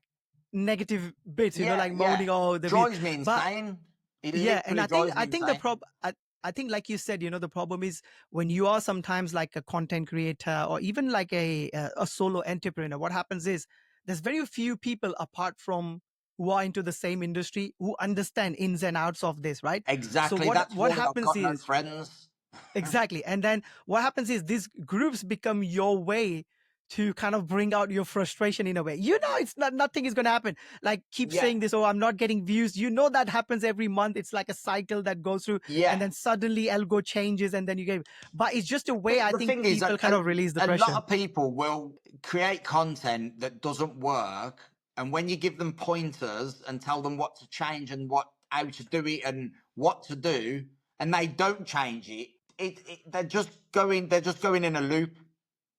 negative bits, like moaning, oh, the drives me but insane. It yeah, and literally I drives me think the insane. I think, like you said, the problem is when you are sometimes like a content creator or even like a solo entrepreneur. What happens is there's very few people apart from who are into the same industry who understand ins and outs of this, right? Exactly. So That's what why I've happens got no is friends. exactly, and then what happens is these groups become your way to kind of bring out your frustration in a way. It's nothing is going to happen. Like keep Yeah. saying this, oh, I'm not getting views. That happens every month. It's like a cycle that goes through, Yeah. and then suddenly algo changes, and then you get. But it's just a way I The think thing is, people kind of release the pressure. A lot of people will create content that doesn't work, and when you give them pointers and tell them what to change and how to do it and what to do, and they don't change it, they're just going in a loop,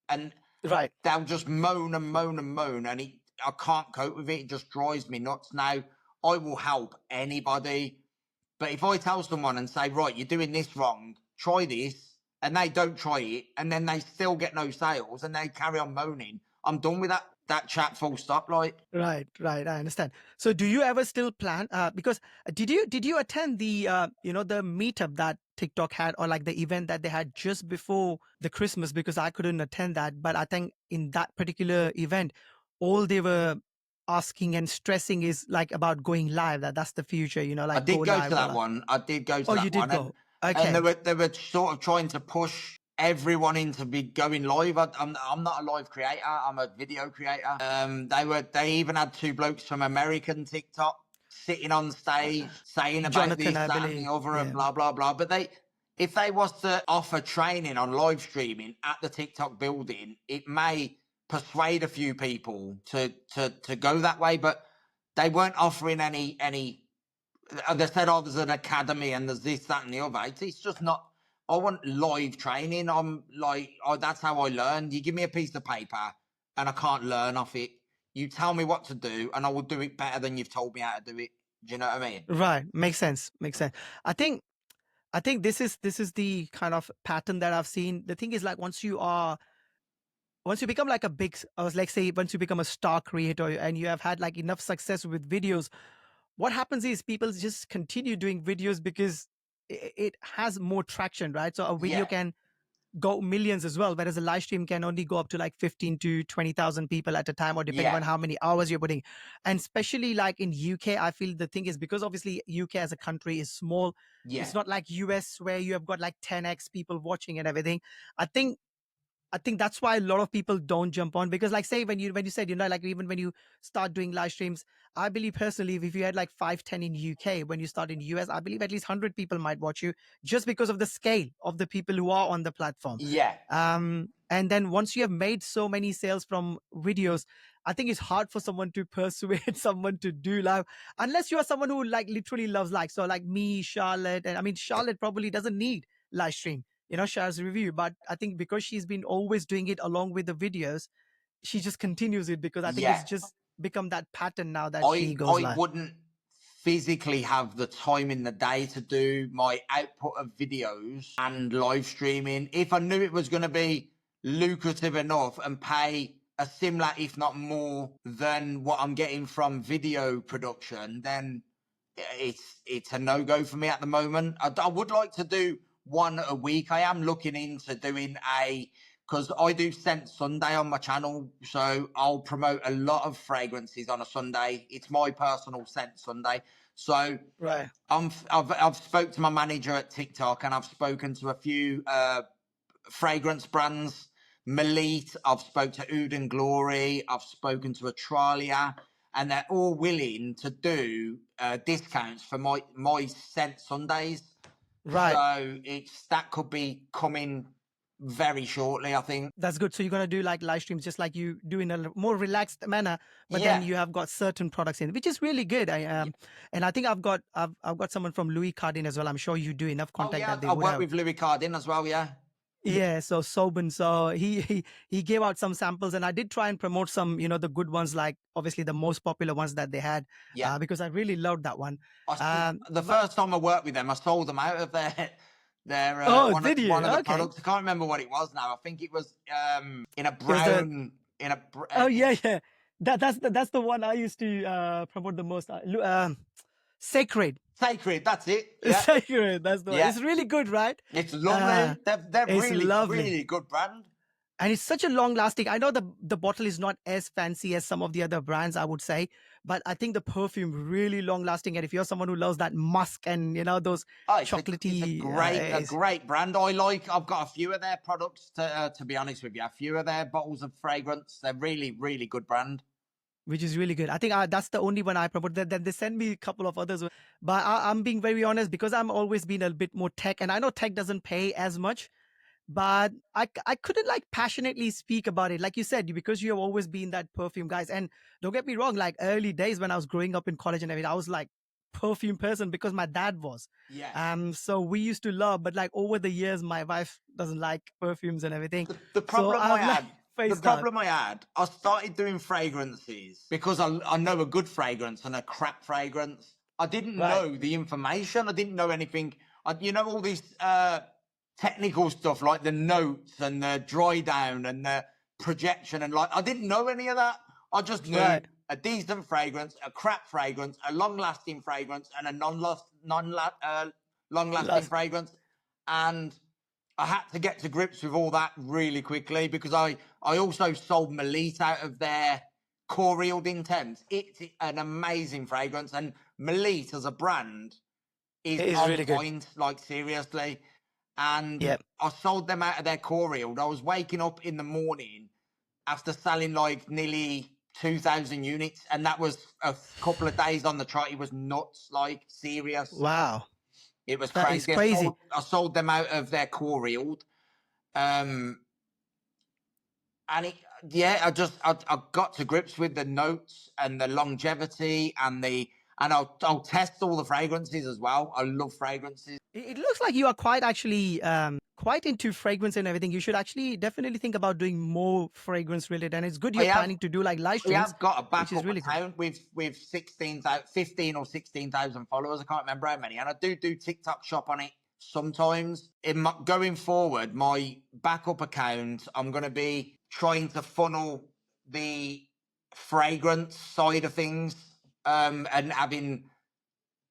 and Right. they'll just moan and moan and moan, and I can't cope with it. It just drives me nuts. Now, I will help anybody, but if I tell someone and say, right, you're doing this wrong, try this, and they don't try it, and then they still get no sales, and they carry on moaning, I'm done with that chat, full stop, like. Right. I understand. So do you ever still plan? Because did you attend the the meetup that TikTok had, or like the event that they had just before the Christmas? Because I couldn't attend that, but I think in that particular event, all they were asking and stressing is like about going live. That's the future. Like I did go live, to that one. I did go to Oh, that you did one. go. And Okay. they were sort of trying to push everyone into be going live. I'm not a live creator. I'm a video creator. They even had 2 blokes from American TikTok sitting on stage saying about Jonathan, this, I that, and believe. the other, and Yeah. blah blah blah. But if they was to offer training on live streaming at the TikTok building, it may persuade a few people to go that way, but they weren't offering any. They said, "Oh, there's an academy and there's this, that, and the other." It's just not. I want live training. I'm like, oh, that's how I learn. You give me a piece of paper and I can't learn off it. You tell me what to do, and I will do it better than you've told me how to do it. Do you know what I mean? Right. Makes sense. Makes sense. I think this is the kind of pattern that I've seen. The thing is, like, once you become like a big, like, say, once you become a star creator and you have had like enough success with videos, what happens is people just continue doing videos because it has more traction, right? So a video Yeah. can go millions as well, whereas a live stream can only go up to like 15 to 20,000 people at a time, or depending Yeah. on how many hours you're putting. And especially like in UK, I feel the thing is, because obviously UK as a country is small. Yeah. It's not like US where you have got like 10x people watching and everything. I think that's why a lot of people don't jump on, because, like, say, when you said, like, even when you start doing live streams, I believe personally, if you had like 5-10 in UK, when you start in US, I believe at least 100 people might watch you, just because of the scale of the people who are on the platform. Yeah. And then once you have made so many sales from videos, I think it's hard for someone to persuade someone to do live, unless you are someone who like literally loves like, so like me, Charlotte, and I mean, Charlotte probably doesn't need live stream, Shah's review, but I think because she's been always doing it along with the videos, she just continues it, because I think Yeah. it's just become that pattern now that I she goes live. wouldn't physically have the time in the day to do my output of videos and live streaming. If I knew it was going to be lucrative enough and pay a similar, if not more, than what I'm getting from video production, then it's a no-go for me at the moment. I would like to do one a week. I am looking into doing because I do Scent Sunday on my channel, so I'll promote a lot of fragrances on a Sunday. It's my personal Scent Sunday. So Right. I've spoke to my manager at TikTok, and I've spoken to a few fragrance brands. Melite, I've spoke to Oud and Glory, I've spoken to Atralia, and they're all willing to do discounts for my Scent Sundays. Right. So that could be coming very shortly, I think. That's good. So you're gonna do like live streams, just like you do in a more relaxed manner, but then you have got certain products in, which is really good. And I think I've got someone from Louis Cardin as well. I'm sure you do enough contact that they I would work have. with Louis Cardin as well. Yeah, so Sobin, so he gave out some samples, and I did try and promote some, the good ones, like obviously the most popular ones that they had, because I really loved that one. The first time I worked with them, I sold them out of their one of the products. I can't remember what it was now. I think it was in a brown oh yeah. That's the one I used to promote the most. Sacred. That's it. Yeah. Sacred, that's the one. It's really good, right? It's lovely. They're really lovely. Really good brand. And it's such a long lasting. I know the bottle is not as fancy as some of the other brands, I would say, but I think the perfume really long lasting. And if you're someone who loves that musk and those chocolatey, it's a great brand. I've got a few of their products to be honest with you. A few of their bottles of fragrance. They're really, really good brand. Which is really good. I think that's the only one I promote. Then they send me a couple of others, but I'm being very honest, because I'm always been a bit more tech, and I know tech doesn't pay as much, but I couldn't like passionately speak about it, like you said, because you have always been that perfume guys. And don't get me wrong, like early days when I was growing up in college and everything, I was like perfume person because my dad was. So we used to love, but like over the years, my wife doesn't like perfumes and everything. The problem I had, I started doing fragrances because I know a good fragrance and a crap fragrance. I didn't know the information. I didn't know anything. All these technical stuff like the notes and the dry down and the projection, and like I didn't know any of that. I just knew a decent fragrance, a crap fragrance, a long-lasting fragrance, and a long-lasting fragrance. And I had to get to grips with all that really quickly, because I also sold Melite out of their Coriald Intense. It's an amazing fragrance, and Melite as a brand is on really point, like seriously. And I sold them out of their Coriald. I was waking up in the morning after selling like nearly 2,000 units, and that was a couple of days on the trot. It was nuts, like serious. Wow. It was crazy. I sold them out of their Coriald. And yeah, I got to grips with the notes and the longevity and I'll test all the fragrances as well. I love fragrances. It looks like you are quite actually quite into fragrance and everything. You should actually definitely think about doing more fragrance related. And it's good you're planning to do like live We streams, have got a which is backup really good. account with 15 or 16,000 followers. I can't remember how many, and I do TikTok shop on it sometimes. Going forward, my backup account, I'm going to be trying to funnel the fragrance side of things, and having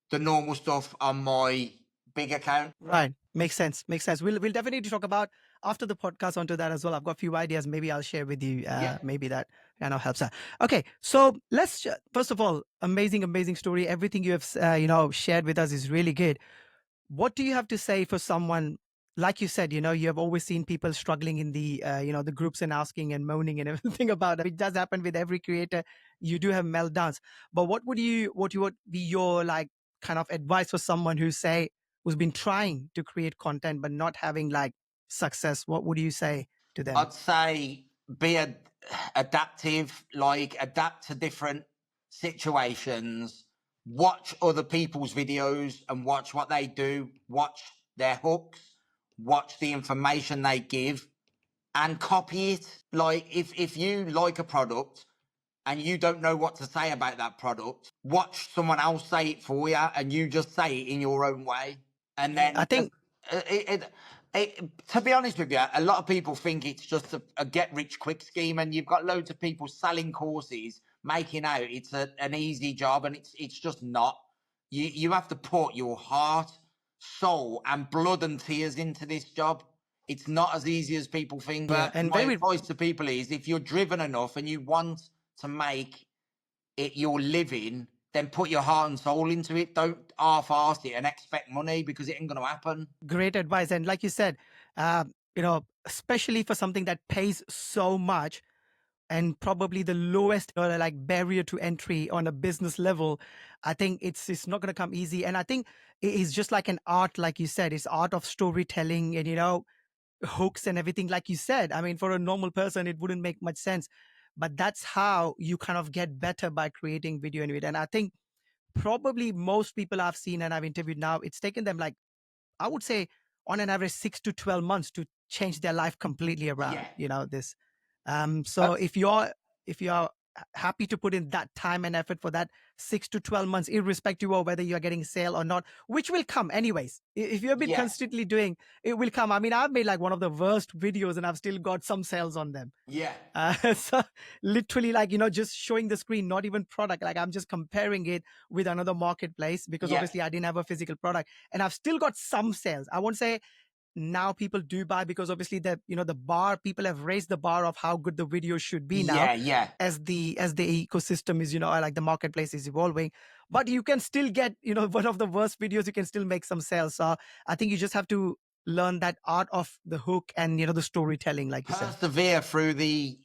the normal stuff on my big account. Right. Makes sense. Makes sense. We'll definitely talk about after the podcast onto that as well. I've got a few ideas. Maybe I'll share with you. Yeah. Maybe that helps out. Okay. So let's first of all, amazing story. Everything you have shared with us is really good. What do you have to say for someone like you said? You have always seen people struggling in the the groups and asking and moaning and everything about it. It does happen with every creator. You do have meltdowns. But what would be your like kind of advice for someone who's been trying to create content but not having like success? What would you say to them? I'd say be adaptive, like adapt to different situations, watch other people's videos and watch what they do, watch their hooks, watch the information they give and copy it. Like if you like a product and you don't know what to say about that product, watch someone else say it for you and you just say it in your own way. And then I think to be honest with you, a lot of people think it's just a get-rich-quick scheme, and you've got loads of people selling courses, making out it's an easy job, and it's just not. You have to put your heart, soul, and blood and tears into this job. It's not as easy as people think. Yeah, But and my very- advice to people is, if you're driven enough and you want to make it your living, then put your heart and soul into it. Don't half-arse it and expect money, because it ain't going to happen. Great advice. And like you said, especially for something that pays so much and probably the lowest like barrier to entry on a business level, I think it's not going to come easy. And I think it is just like an art, like you said, it's art of storytelling and hooks and everything. Like you said, I mean, for a normal person, it wouldn't make much sense, but that's how you kind of get better by creating video into it. And I think probably most people I've seen and I've interviewed now, it's taken them like, I would say on an average 6 to 12 months to change their life completely around, this. So if you're happy to put in that time and effort for that 6 to 12 months, irrespective of whether you're getting sale or not, which will come anyways. If you've been constantly doing, it will come. I mean, I've made like one of the worst videos and I've still got some sales on them. So literally like, just showing the screen, not even product. Like I'm just comparing it with another marketplace because obviously I didn't have a physical product and I've still got some sales. I won't say now people do buy because obviously the people have raised the bar of how good the video should be now as the ecosystem is like the marketplace is evolving, but you can still get one of the worst videos, you can still make some sales. So I think you just have to learn that art of the hook and the storytelling, like you said. Persevere through the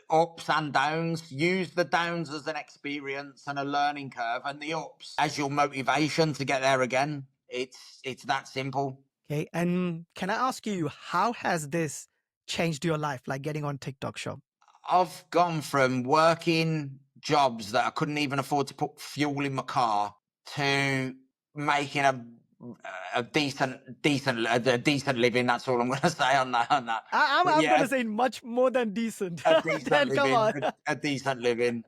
ups and downs. Use the downs as an experience and a learning curve, and the ups as your motivation to get there again. It's that simple. Okay, and can I ask you, how has this changed your life, like getting on TikTok Shop? I've gone from working jobs that I couldn't even afford to put fuel in my car to making a decent living. That's all I'm going to say on that. I'm going to say much more than decent. A decent living. Come on. A decent living.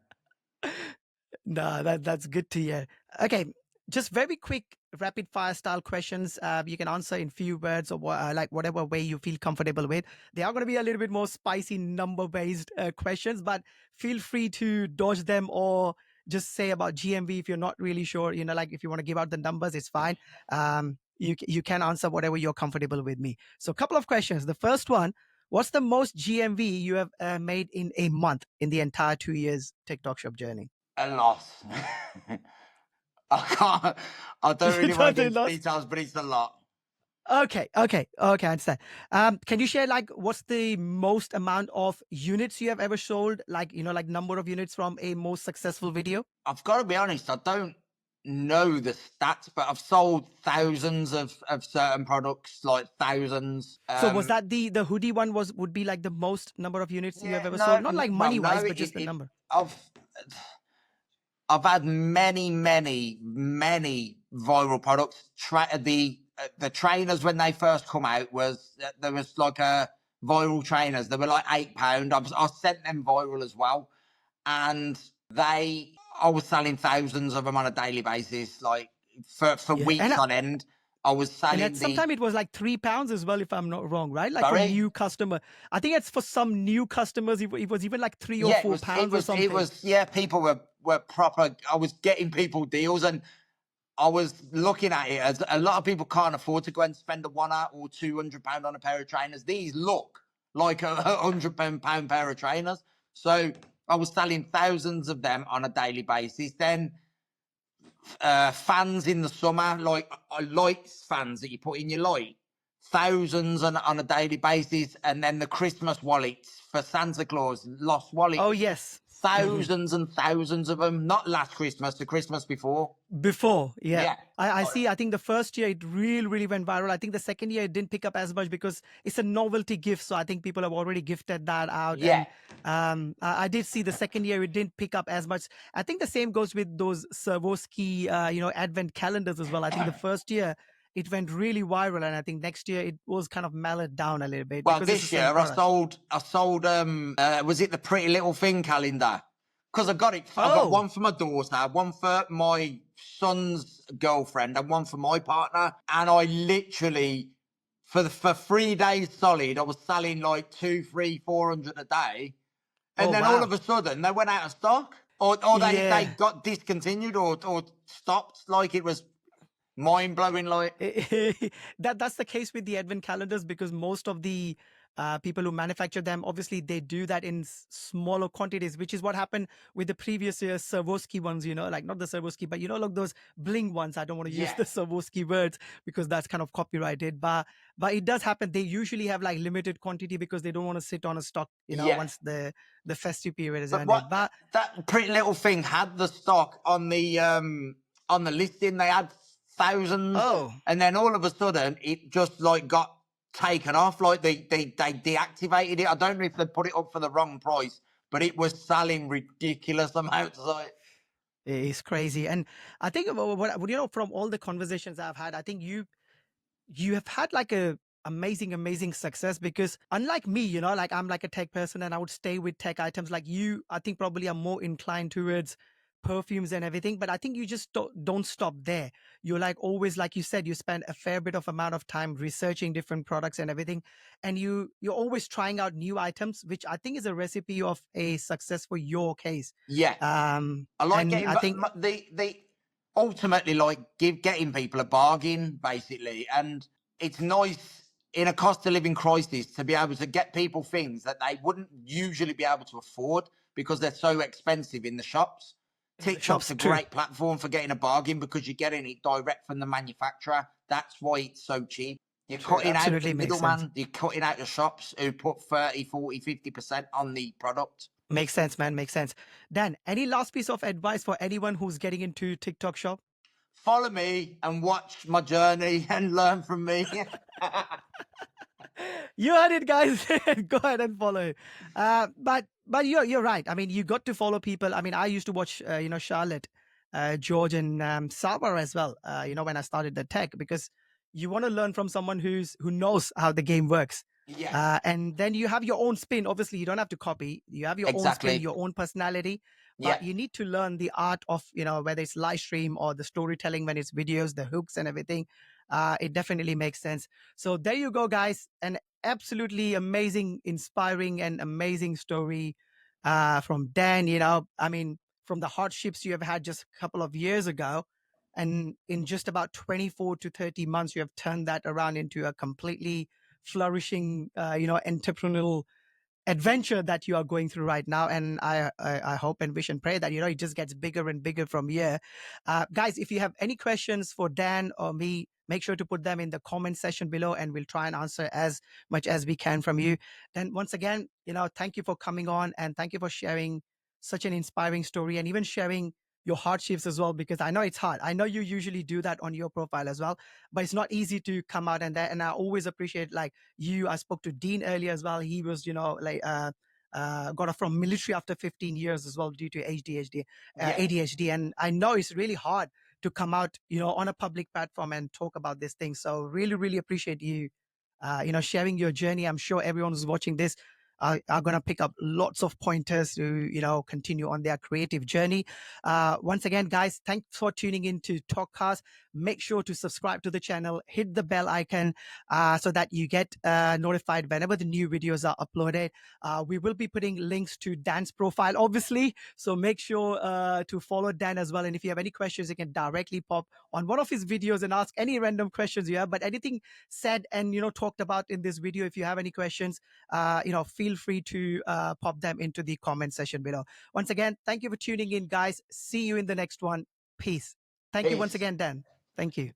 No, that's good to hear. Okay, just very quick rapid fire style questions. You can answer in few words or like whatever way you feel comfortable with. They are going to be a little bit more spicy number based questions, but feel free to dodge them or just say about GMV if you're not really sure. Like if you want to give out the numbers, it's fine. You can answer whatever you're comfortable with me. So a couple of questions. The first one, what's the most GMV you have made in a month in the entire 2 years TikTok Shop journey? A lot. I don't really want to give details, but it's a lot. Okay, I understand. Can you share like what's the most amount of units you have ever sold? Like, like number of units from a most successful video? I've got to be honest, I don't know the stats, but I've sold thousands of certain products, like thousands. So was that the hoodie one would be like the most number of units you have Yeah, ever no, sold? Not like well, money no, wise, but just the number. I've had many viral products. The trainers when they first come out there was like a viral trainers. They were like £8. I sent them viral as well, and I was selling thousands of them on a daily basis, like for Yeah, weeks on end. I was and selling at some time it was like £3 as well, if I'm not wrong, right? Like for Sorry? new customer. I think it's for some new customers. It was even like £3 or Yeah, £4 or something. it was. Yeah, people were proper. I was getting people deals, and I was looking at it as a lot of people can't afford to go and spend a £100 or £200 on a pair of trainers. These look like a £100 pair of trainers. So I was selling thousands of them on a daily basis. Then fans in the summer, like lights fans that you put in your light, thousands on a daily basis. And then the Christmas wallets for Santa Claus, lost wallet. Oh yes. Thousands and thousands of them. Not last Christmas, the Christmas before. Before, yeah. Yeah. I see. I think the first year it really went viral. I think the second year it didn't pick up as much because it's a novelty gift. So I think people have already gifted that out. Yeah. And I did see the second year it didn't pick up as much. I think the same goes with those Swarovski, advent calendars as well. I think the first year it went really viral, and I think next year it was kind of mellowed down a little bit. Well, because it's this the same year I product. sold was it the Pretty Little Thing calendar? Because I got it. I Oh. got one for my daughter, one for my son's girlfriend, and one for my partner. And I literally for 3 days solid, I was selling like 200, 300, 400 a day. And Oh, then all wow. of a sudden they went out of stock. Or they Yeah. got discontinued or stopped. Like it was mind blowing. Like That's the case with the advent calendars, because most of the people who manufacture them, obviously they do that in smaller quantities, which is what happened with the previous year's Swarovski ones, like not the Swarovski, but like those bling ones. I don't want to use Yeah. the Swarovski words because that's kind of copyrighted, but it does happen. They usually have like limited quantity because they don't want to sit on a stock, Yeah. once the festive period is But ended. But that Pretty Little Thing had the stock on the listing. They had thousands, and then all of a sudden it just like got taken off. Like they deactivated it. I don't know if they put it up for the wrong price, but it was selling ridiculous amounts. Like it's crazy. And I think from all the conversations I've had, I think you have had like a amazing success, because unlike me, like I'm like a tech person and I would stay with tech items. Like you, I think probably are more inclined towards perfumes and everything, but I think you just don't stop there. You're like always, like you said, you spend a fair bit of amount of time researching different products and everything, and you're always trying out new items, which I think is a recipe of a success for your case. yeah, I like getting. I think they ultimately like getting people a bargain basically, and it's nice in a cost of living crisis to be able to get people things that they wouldn't usually be able to afford because they're so expensive in the shops. TikTok's a great platform for getting a bargain because you're getting it direct from the manufacturer. That's why it's so cheap. You're cutting out the middleman. You're cutting out the shops who put 30, 40, 50% on the product. Makes sense, man. Makes sense. Dan, any last piece of advice for anyone who's getting into TikTok shop? Follow me and watch my journey and learn from me. You heard it, guys. Go ahead and follow. But you're right. I mean, you got to follow people. I mean, I used to watch, Charlotte, George, and Saba as well. When I started the tech, because you want to learn from someone who knows how the game works. Yeah. And then you have your own spin. Obviously, you don't have to copy. You have your own spin, your own personality. But you need to learn the art of, whether it's live stream or the storytelling when it's videos, the hooks and everything. It definitely makes sense. So there you go, guys. An absolutely amazing, inspiring, and amazing story from Dan. I mean, from the hardships you have had just a couple of years ago, and in just about 24 to 30 months, you have turned that around into a completely flourishing, entrepreneurial adventure that you are going through right now. And I hope and wish and pray that it just gets bigger and bigger from here. Guys, if you have any questions for Dan or me, make sure to put them in the comment section below, and we'll try and answer as much as we can from you. Then once again, thank you for coming on, and thank you for sharing such an inspiring story, and even sharing your hardships as well, because I know it's hard. I know you usually do that on your profile as well, but it's not easy to come out and that. And I always appreciate like you. I spoke to Dean earlier as well. He was, got off from military after 15 years as well due to Yeah. ADHD. And I know it's really hard to come out, on a public platform and talk about this thing. So really, really appreciate you, sharing your journey. I'm sure everyone who's watching this are going to pick up lots of pointers to, continue on their creative journey. Once again, guys, thanks for tuning in to Talkcast. Make sure to subscribe to the channel, hit the bell icon so that you get notified whenever the new videos are uploaded. We will be putting links to Dan's profile, obviously. So make sure to follow Dan as well. And if you have any questions, you can directly pop on one of his videos and ask any random questions you have. But anything said and, talked about in this video, if you have any questions, feel free to pop them into the comment section below. Once again, thank you for tuning in, guys. See you in the next one. Peace. Thank you once Peace. again, Dan. Thank you.